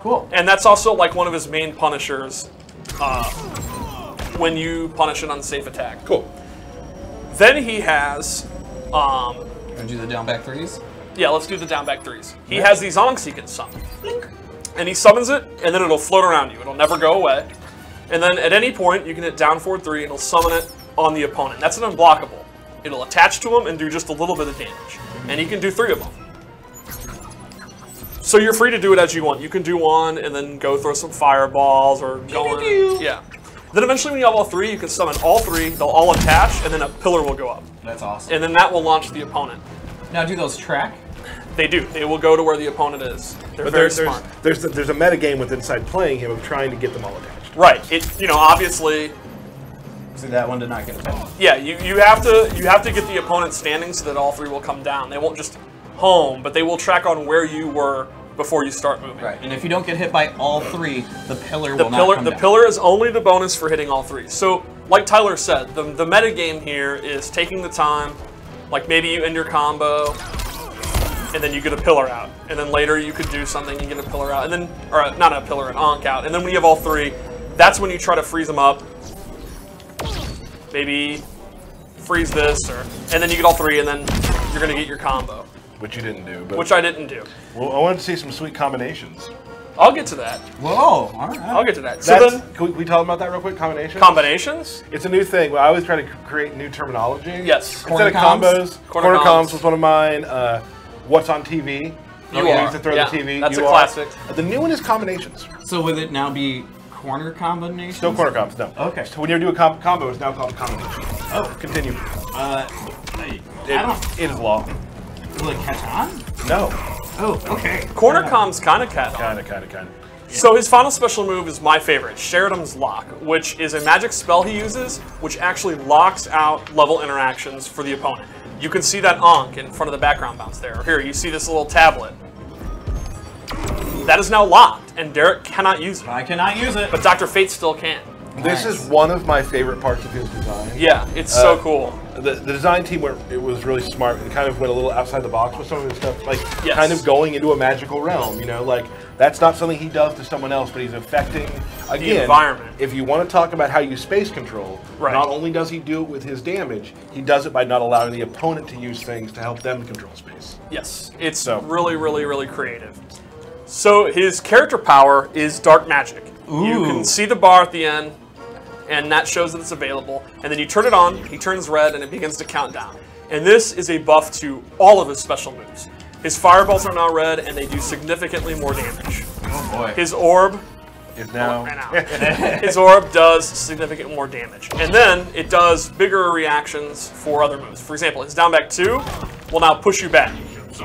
Cool. And that's also like one of his main punishers when you punish an unsafe attack. Cool. Then he has, Gonna do the down back 3s? yeah, let's do the down back 3s. He has these onks he can summon. And he summons it, and then it'll float around you. It'll never go away. And then at any point, you can hit down forward 3, and it'll summon it on the opponent. That's an unblockable. It'll attach to him and do just a little bit of damage. And he can do 3 of them. So you're free to do it as you want. You can do 1 and then go throw some fireballs or go in. Yeah. Then eventually when you have all 3, you can summon all 3, they'll all attach, and then a pillar will go up. That's awesome. And then that will launch the opponent. Now do those track? They do. They will go to where the opponent is. They're very smart. There's a meta game with inside playing him of trying to get them all attached. Right. Obviously, See, that one did not get attacked. yeah, you have to get the opponent standing so that all 3 will come down. They won't just home, but they will track on where you were before you start moving. Right. And if you don't get hit by all 3, the pillar The will not come the down. pillar is only the bonus for hitting all 3. So, like Tyler said, the meta game here is taking the time, like maybe you end your combo, and then you get a pillar out. And then later you could do something, you get a pillar out, and then, or not a pillar, an onk out. And then when you have all 3, That's when you try to freeze them up. Maybe freeze this, and then you get all 3, and then you're going to get your combo. Which you didn't do. But Which I didn't do. Well, I wanted to see some sweet combinations. I'll get to that. Whoa, all right. I'll get to that. So then, Can we talk about that real quick? Combinations? combinations? It's a new thing. I always try to create new terminology. Yes. Instead of combos, corner comms was one of mine. What's on TV? You are. Use to throw Yeah, the TV. that's You a are. classic. The new one is combinations. So would it now be corner combinations? Still corner comms, no. Okay. So when you do a combo, it's now called a combination. Oh, continue. I don't. It is law. Will it catch on? No. Oh, okay. Corner comms kind of cat on. Kind of. So his final special move is my favorite, Sheridan's Lock, which is a magic spell he uses, which actually locks out level interactions for the opponent. You can see that Ankh in front of the background bounce there. Here, you see this little tablet. That is now locked, and Derek cannot use it. I cannot use it. But Dr. Fate still can. This is one of my favorite parts of his design. Yeah, it's so cool. The design team, it was really smart and kind of went a little outside the box with some of his stuff, like Yes. kind of going into a magical realm. You know, like that's not something he does to someone else, but he's affecting again environment. If you want to talk about how you space control, Right. not only does he do it with his damage, he does it by not allowing the opponent to use things to help them control space. Yes, it's So- really, really, really creative. So his character power is dark magic. You can see the bar at the end, and that shows that it's available. And then you turn it on, he turns red, and it begins to count down. And this is a buff to all of his special moves. His fireballs are now red, and they do significantly more damage. Oh boy. His orb, Is now ran out. His orb does significant more damage. And then it does bigger reactions for other moves. For example, his down back 2 will now push you back.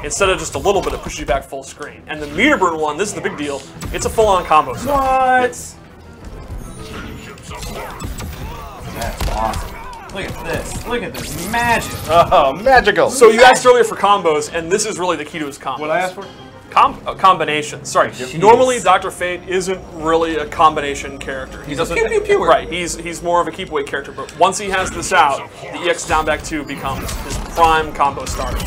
Instead of just a little bit, it pushes you back full screen. And the meter burn one, this is the big deal, it's a full-on combo. What? That's awesome. Look at this. Look at this magic. oh magical. So you asked earlier for combos, and this is really the key to his combos. what I asked for? Combination. Sorry. Normally, Dr. Fate isn't really a combination character. He doesn't. pew, pew, pew. Right. He's more of a keep away character. But once he has this out, the EX down back 2 becomes his prime combo starter.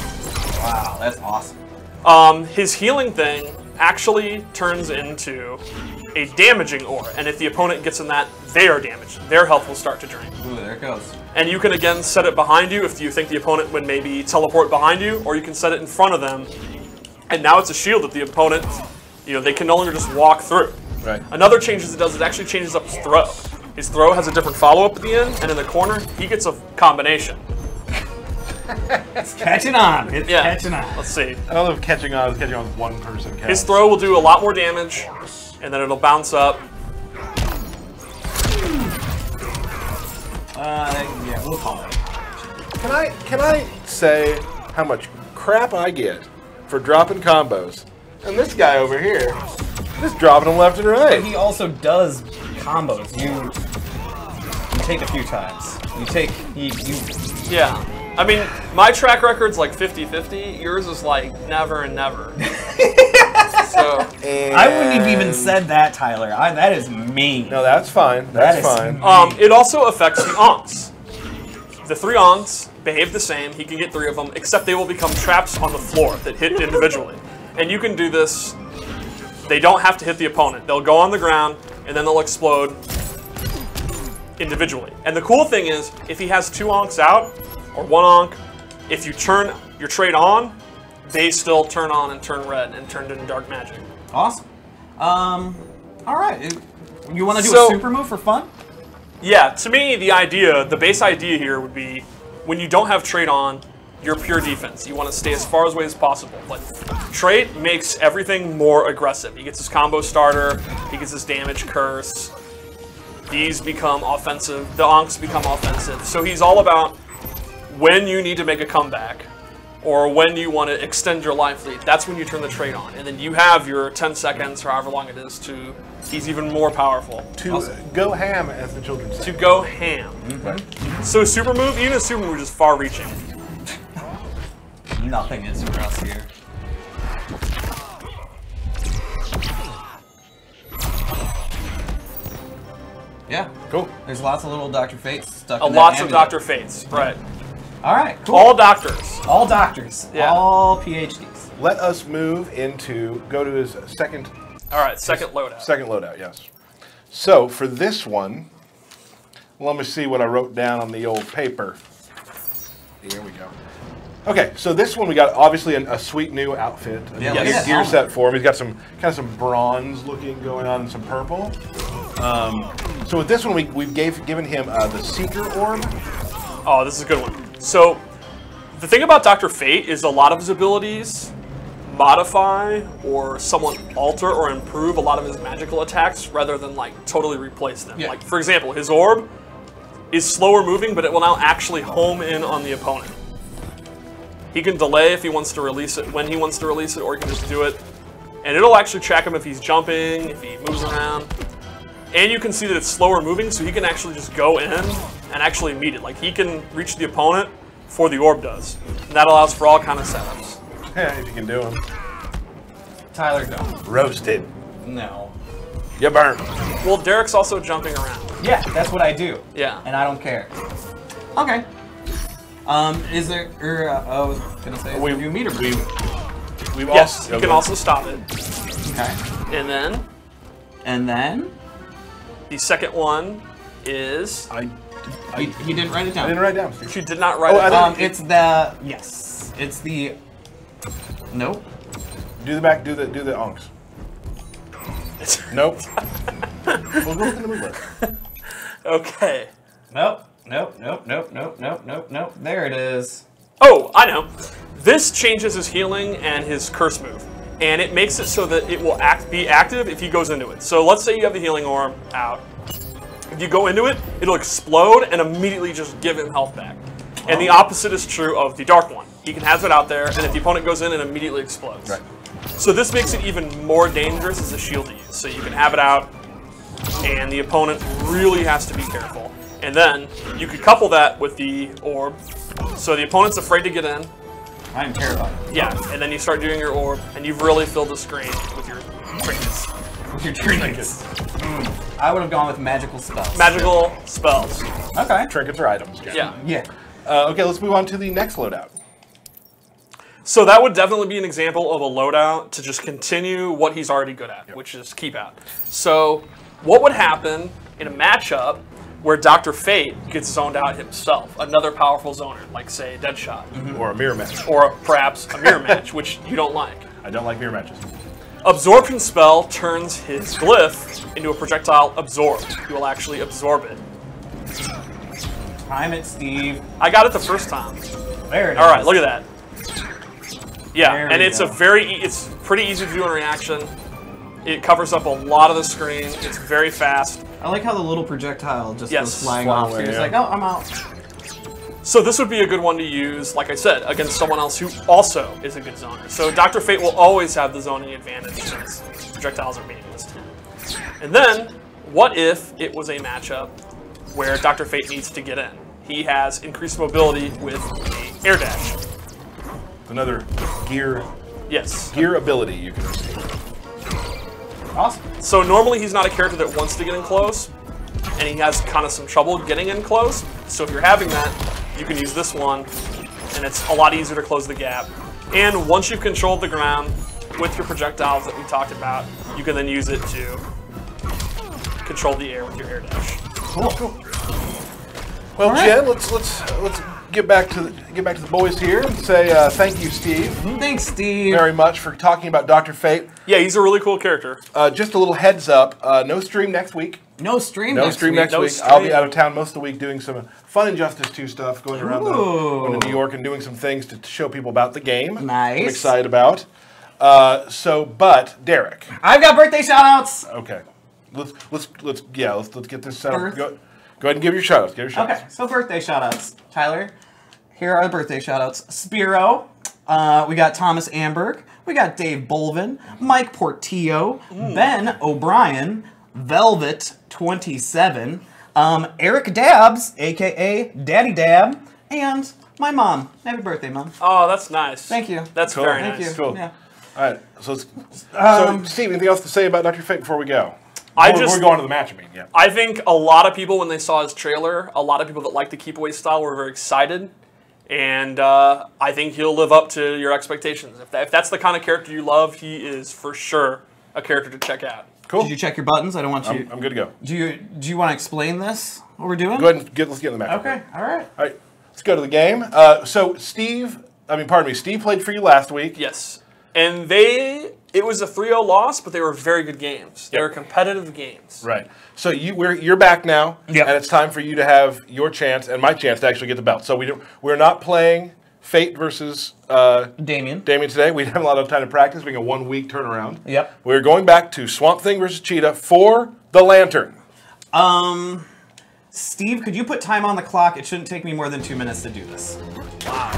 Wow, that's awesome. His healing thing actually turns into a damaging aura, and if the opponent gets in that, they are damaged. Their health will start to drain. Ooh, there it goes. And you can again set it behind you if you think the opponent would maybe teleport behind you, or you can set it in front of them. And now it's a shield that the opponent, they can no longer just walk through. Right. Another change it does, it actually changes up his throw. His throw has a different follow-up at the end, and in the corner, he gets a combination. It's catching on. It's Yeah. catching on. Let's see. I don't know if catching on with one person counts. His throw will do a lot more damage, and then it'll bounce up. Yeah, we'll call it. Can I say how much crap I get for dropping combos? And this guy over here, just dropping them left and right. He also does combos. You take a few times. You take you. Yeah. I mean, my track record's like 50-50. Yours is like never and never. So I wouldn't have even said that, Tyler. That is mean. No, that's fine. That's That is fine. it also affects the Ankhs. The 3 Ankhs behave the same. He can get 3 of them, except they will become traps on the floor that hit individually. And you can do this. They don't have to hit the opponent. They'll go on the ground, and then they'll explode individually. And the cool thing is, if he has 2 Ankhs out, or 1 Ankh, if you turn your trade on, they still turn on and turn red and turn into dark magic. Awesome. All right. You want to do So- a super move for fun? Yeah, to me, the base idea here would be when you don't have trade on, you're pure defense. You want to stay as far away as possible. But trade makes everything more aggressive. He gets his combo starter, he gets his damage curse. These become offensive, the Ankhs become offensive. So he's all about when you need to make a comeback or when you want to extend your life lead. That's when you turn the trade on. And then you have your 10 seconds or however long it is to, he's even more powerful. To go ham, as the children say. To go ham. So super move, even a super move is far reaching. Nothing is for us here. Yeah. Cool. There's lots of little Dr. Fates stuck in that Lots of amulet. Dr. Fates, right. All right, cool. All doctors. All doctors. Yeah. All PhDs. Let us move go to his second All right, second loadout. loadout, yes. So for this one, let me see what I wrote down on the old paper. Here we go. Okay, so this one we got obviously a sweet new outfit, a Yeah, new look at that gear helmet. set for him. He's got some kind of some bronze looking going on and some purple. So with this one, we've given him the Seeker Orb. Oh, this is a good one. So the thing about Dr. Fate is a lot of his abilities modify or somewhat alter or improve a lot of his magical attacks rather than like totally replace them. Yeah. Like for example, his orb is slower moving, but it will now actually home in on the opponent. He can delay if he wants to release it, when he wants to release it, or he can just do it. And it'll actually track him if he's jumping, if he moves around. And you can see that it's slower moving, so he can actually just go in and actually meet it. Like he can reach the opponent before the orb does. And that allows for all kind of setups. Yeah, if you can do them. Tyler, go. Roasted. No. You burnt. Well, Derek's also jumping around. Yeah, that's what I do. Yeah. And I don't care. Okay. Is there? I was gonna say, We- we do meter break. We've Yes, you also, can also stop it. Okay. And then the second one is He didn't write it I down. didn't write it down. Steve. she did not write Oh, it I down. didn't- It's the yes. It's the. Nope. Do the back. Do the onks. Nope. We'll go with the movie. Okay. Nope. Nope. There it is. Oh, I know. This changes his healing and his curse move. And it makes it so that it will be active if he goes into it. So let's say you have the healing orb out. If you go into it, it'll explode and immediately just give him health back. And the opposite is true of the dark one. He can have it out there, and if the opponent goes in, it immediately explodes. Right. So this makes it even more dangerous as a shield to use. So you can have it out, and the opponent really has to be careful. And then you could couple that with the orb. So the opponent's afraid to get in. I'm terrified. Yeah, and then you start doing your orb, and you've really filled the screen with your trinkets. With your trinkets. I would have gone with magical spells. Magical spells. Okay. Trinkets or items. Yeah. Yeah. Okay, let's move on to the next loadout. So that would definitely be an example of a loadout to just continue what he's already good at, which is keep out. So what would happen in a matchup where Dr. Fate gets zoned out himself, another powerful zoner, like say Deadshot, Or a mirror match. or perhaps a mirror match, which you don't like. I don't like mirror matches. Absorption spell turns his glyph into a projectile absorb. He will actually absorb it. Time it, Steve. I got it the first time. There it is. All right, look at that. Yeah, There and we it's go. it's pretty easy to do in reaction. It covers up a lot of the screen. It's very fast. I like how the little projectile just Yes, goes flying flying off. away, You're just yeah. like, oh, I'm out. So this would be a good one to use, like I said, against someone else who also is a good zoner. So Dr. Fate will always have the zoning advantage since projectiles are meaningless. And then, what if it was a matchup where Dr. Fate needs to get in? He has increased mobility with the air dash. Another gear Yes. ability you can receive. Awesome. So normally he's not a character that wants to get in close, and he has kind of some trouble getting in close. So if you're having that, you can use this one, and it's a lot easier to close the gap. And once you've controlled the ground with your projectiles that we talked about, you can then use it to control the air with your air dash. Cool. Well, right. Jen, let's get back to the boys here and say thank you, Steve, Thanks, Steve. very much for talking about Dr. Fate. Yeah, he's a really cool character. Just a little heads up, no stream next week. No stream No next stream week. next No week. stream. I'll be out of town most of the week doing some fun Injustice 2 stuff, going around going to New Ooh. York and doing some things to show people about the game. Nice. I'm excited about. But Derek, I've got birthday shout-outs. okay, let's get this set up. Birth. Go ahead and give your shout-outs. Give your shout-outs. Okay, so birthday shout-outs. Tyler, here are the birthday shout-outs. Spiro, we got Thomas Amberg, we got Dave Bolvin, Mike Portillo, Ben O'Brien, Velvet27, Eric Dabbs, a.k.a. Daddy Dab, and my mom. Happy birthday, Mom. Oh, that's nice. Thank you. That's Cool. very Thank nice. you. Cool. Yeah. All right, so Steve, anything else to say about Dr. Fate before we go? We're going to the match, I mean, yeah. I think a lot of people, when they saw his trailer, a lot of people that like the keep away style were very excited. And I think he'll live up to your expectations. If that's the kind of character you love, he is for sure a character to check out. Cool. Did you check your buttons? I don't want you. I'm good to go. Do you want to explain this? What we're doing? Go ahead and let's get in the match. Okay. All right. All right. Let's go to the game. So Steve played for you last week. Yes. And it was a 3-0 loss, but they were very good games. They were competitive games. Right. So you're back now, Yep. and it's time for you to have your chance and my chance to actually get the belt. So we're not playing Fate versus Damien today. We didn't have a lot of time to practice, being a 1 week turnaround. Yep. We're going back to Swamp Thing versus Cheetah for the Lantern. Steve, could you put time on the clock? It shouldn't take me more than 2 minutes to do this. Wow.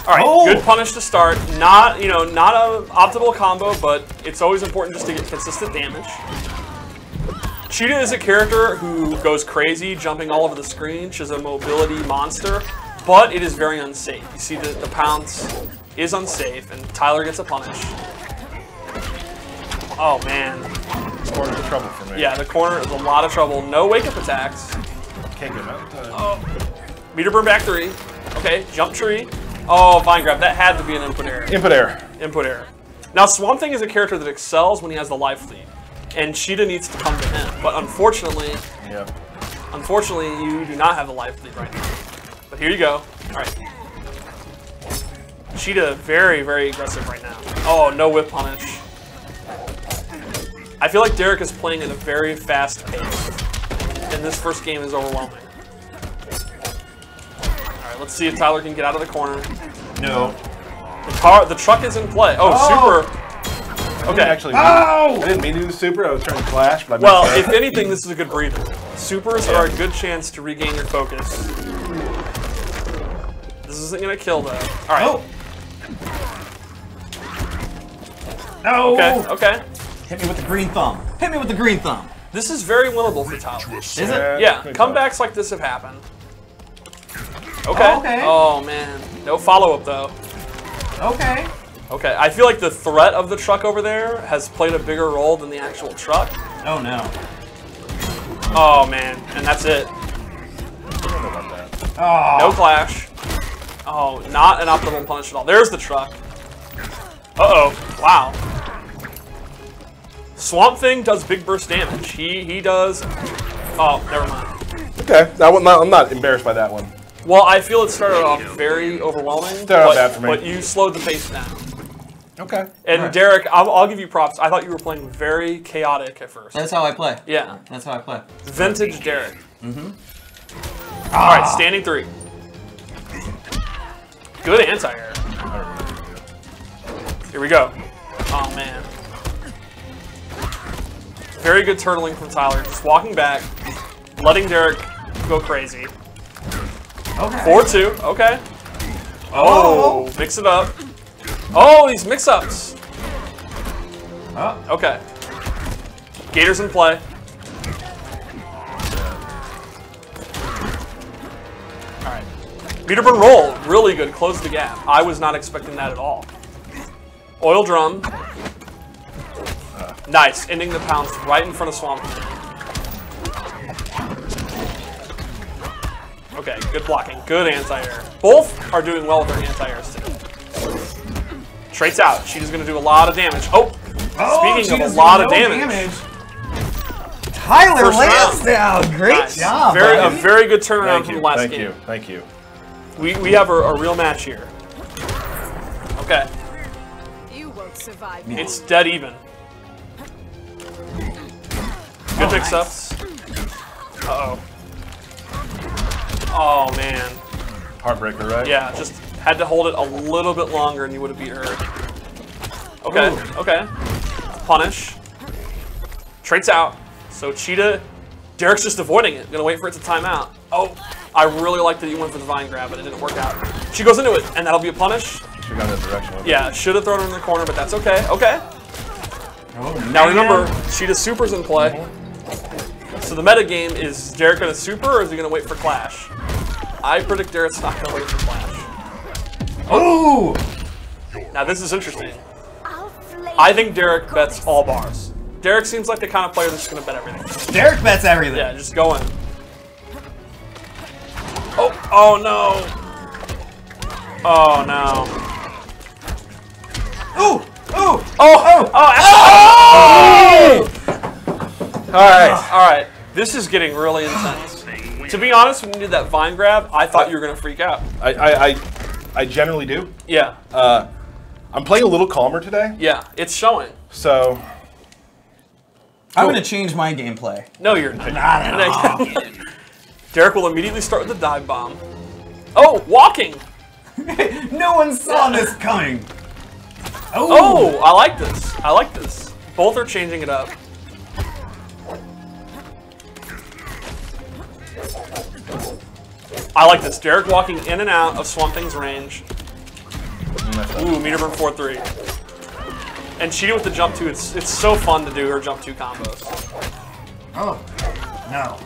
All right, good punish to start. Not an optimal combo, but it's always important just to get consistent damage. Cheetah is a character who goes crazy, jumping all over the screen. She's a mobility monster, but it is very unsafe. You see the pounce is unsafe, and Tyler gets a punish. Oh, man. Corner's the trouble for me. Yeah, the corner is a lot of trouble. No wake-up attacks. Can't get out. Oh. Meter burn back 3. Okay, jump tree. Oh, vine grab. That had to be an input error. Input error. Input error. Now, Swamp Thing is a character that excels when he has the life lead, and Cheetah needs to come to him. But unfortunately, you do not have the life lead right now. But here you go. All right. Cheetah, very, very aggressive right now. Oh, no whip punish. I feel like Derek is playing at a very fast pace, and this first game is overwhelming. All right, let's see if Tyler can get out of the corner. No. The truck is in play. Oh, super. Okay. Actually, I didn't mean to do the super. I was trying to clash, but well, if anything, this is a good breather. Supers are a good chance to regain your focus. This isn't going to kill, though. All right. No. Okay. Hit me with the green thumb. Hit me with the green thumb. This is very winnable for Tyler. Is it? Yeah. Comebacks like this have happened. Okay. Oh, man. No follow-up, though. Okay. Okay. I feel like the threat of the truck over there has played a bigger role than the actual truck. Oh, no. Oh, man. And that's it. Oh. No clash. Oh, not an optimal punish at all. There's the truck. Uh-oh. Wow. Swamp Thing does big burst damage. He does... Oh, never mind. Okay. I'm not embarrassed by that one. Well, I feel it started off very overwhelming, bad for me. but you slowed the pace down. Okay. And Derek, I'll give you props. I thought you were playing very chaotic at first. That's how I play. Yeah. That's how I play. Vintage Derek. All right, standing 3. Good anti-air. Here we go. Oh, man. Very good turtling from Tyler. Just walking back, letting Derek go crazy. Okay. 4-2. Okay. Oh, mix it up. Oh, these mix-ups. Okay. Gators in play. All right. Meter burn roll. Really good. Close the gap. I was not expecting that at all. Oil drum. Nice. Ending the pounce right in front of Swamp. Okay, good blocking. Good anti-air. Both are doing well with their anti-airs too. Traits out. Cheetah's going to do a lot of damage. Oh! Speaking of a lot of damage. Tyler Lansdowne, great job. A very good turnaround from the last game. Thank you. We have a real match here. Okay. You won't survive. It's dead even. Good mix-ups. Uh-oh. Oh, man. Heartbreaker, right? Yeah, just had to hold it a little bit longer and you would have beat her. Okay, okay. Punish. Traits out. So Cheetah, Derek's just avoiding it. Gonna wait for it to time out. Oh, I really like that you went for the vine grab, but it didn't work out. She goes into it, and that'll be a punish. Should have gone that direction. Yeah, should have thrown her in the corner, but that's okay. Okay. Now remember, Cheetah's super's in play. So the meta game is Derek gonna super, or is he gonna wait for clash? I predict Derek's not gonna wait for clash. Oh! Now this is interesting. I think Derek bets all bars. Derek seems like the kind of player that's just gonna bet everything. Derek bets everything. Yeah, just go in. Oh, oh no. Oh no. Ooh! Ooh! Oh! Oh! Oh! All right. This is getting really intense. To be honest, when you did that vine grab, I thought you were gonna freak out. I generally do. Yeah. I'm playing a little calmer today. Yeah, it's showing. So I'm gonna change my gameplay. No, you're not. Derek will immediately start with the dive bomb. Oh, walking. No one saw this coming. Oh, I like this. I like this. Both are changing it up. I like this. Derek walking in and out of Swamp Thing's range. Ooh, meter burn 4-3. And cheating with the jump 2. It's so fun to do her jump 2 combos. Oh, no.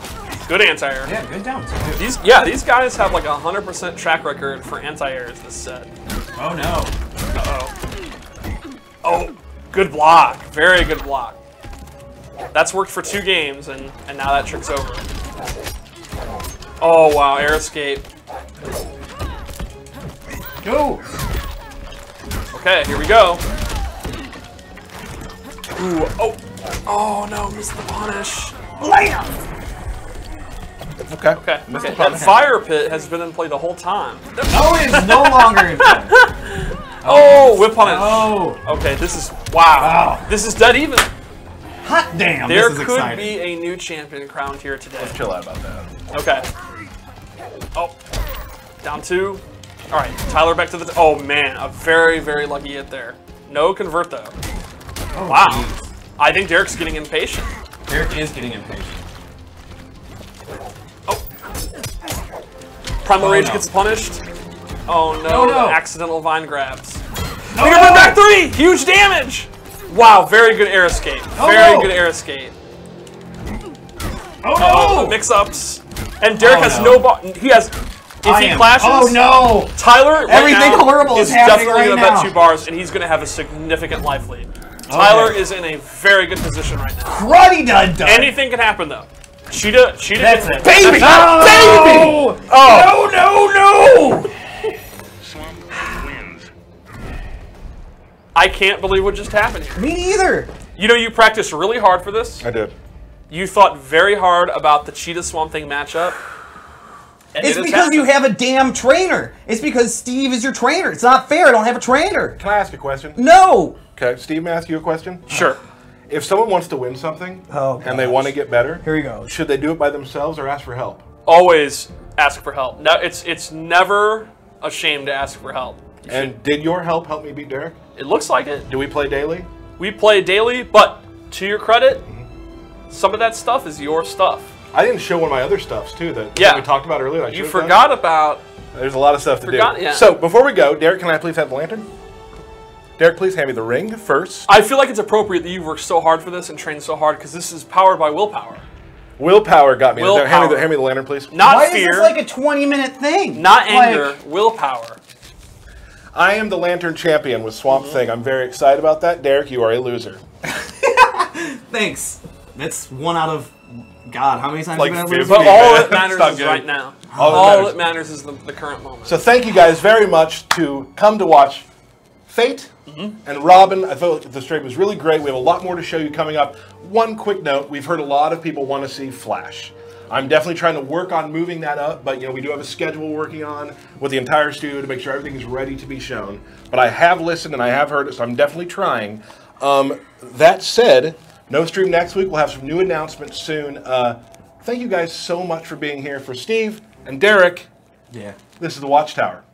Good anti-air. Yeah, good down. These guys have like a 100% track record for anti-airs this set. Oh no. Uh-oh. Oh, good block. Very good block. That's worked for 2 games, and now that trick's over. Oh, wow, air escape. Go! Okay, here we go. Ooh, oh. Oh, no, missed the punish. Layup! okay. Okay, that fire pit has been in play the whole time. No, it is no longer in play. Oh, whip punish. Oh. Okay, this is, wow. This is dead even. Hot damn, There this is could exciting. be a new champion crowned here today. Let's chill out about that. Okay. Oh, down 2. All right, Tyler back to the, oh man, a very, very lucky hit there. No convert though. Oh, Wow. geez. I think Derek's getting impatient. Derek is getting impatient. Primal Rage no. gets punished. Oh no, No. accidental vine grabs. No, Meter burn back 3, huge damage. Wow, very good air escape. Very no. good air escape. Oh Uh-oh, no! mix-ups. And Derek Oh, has no. no bar. He has, if he clashes, Oh no! Tyler right Everything now horrible is happening definitely right going to now. bet 2 bars, and he's going to have a significant life lead. Tyler is in a very good position right now. Cruddy dud dud! Anything can happen though. Cheetah. That's it. Baby! No! Baby! Oh. No, no, no! I can't believe what just happened here. Me neither! You know, you practiced really hard for this. I did. You thought very hard about the Cheetah Swamp Thing matchup. And It's it has because happened. you have a damn trainer. It's because Steve is your trainer. It's not fair. I don't have a trainer. Can I ask a question? No! Okay, Steve, may I ask you a question? Sure. If someone wants to win something and they want to get better, Here we go. should they do it by themselves or ask for help? Always ask for help. No, it's never a shame to ask for help. And did your help me beat Derek? It looks like it. Do we play daily? We play daily, but to your credit, some of that stuff is your stuff. I didn't show one of my other stuffs too that we talked about earlier. You forgot about. There's a lot of stuff to do. Yeah. So before we go, Derek, can I please have the lantern? Derek, please hand me the ring first. I feel like it's appropriate that you've worked so hard for this and trained so hard because this is powered by willpower. Willpower got me. Willpower. Hand me the lantern, please. Not Why fear. is this like a 20-minute thing? Not Like- anger. Willpower. I am the lantern champion with Swamp Thing. I'm very excited about that. Derek, you are a loser. Thanks. That's 1 out of... God, how many times Like have you been 50. But all man. that matters It's not is good. right now. All that All matters. that matters is the current moment. So thank you guys very much to come to watch Fate and Robin. I felt like the stream was really great. We have a lot more to show you coming up. One quick note, we've heard a lot of people want to see Flash. I'm definitely trying to work on moving that up, but we do have a schedule we're working on with the entire studio to make sure everything is ready to be shown. But I have listened and I have heard it, so I'm definitely trying. That said, no stream next week. We'll have some new announcements soon. Thank you guys so much for being here. For Steve and Derek, Yeah. this is the Watchtower.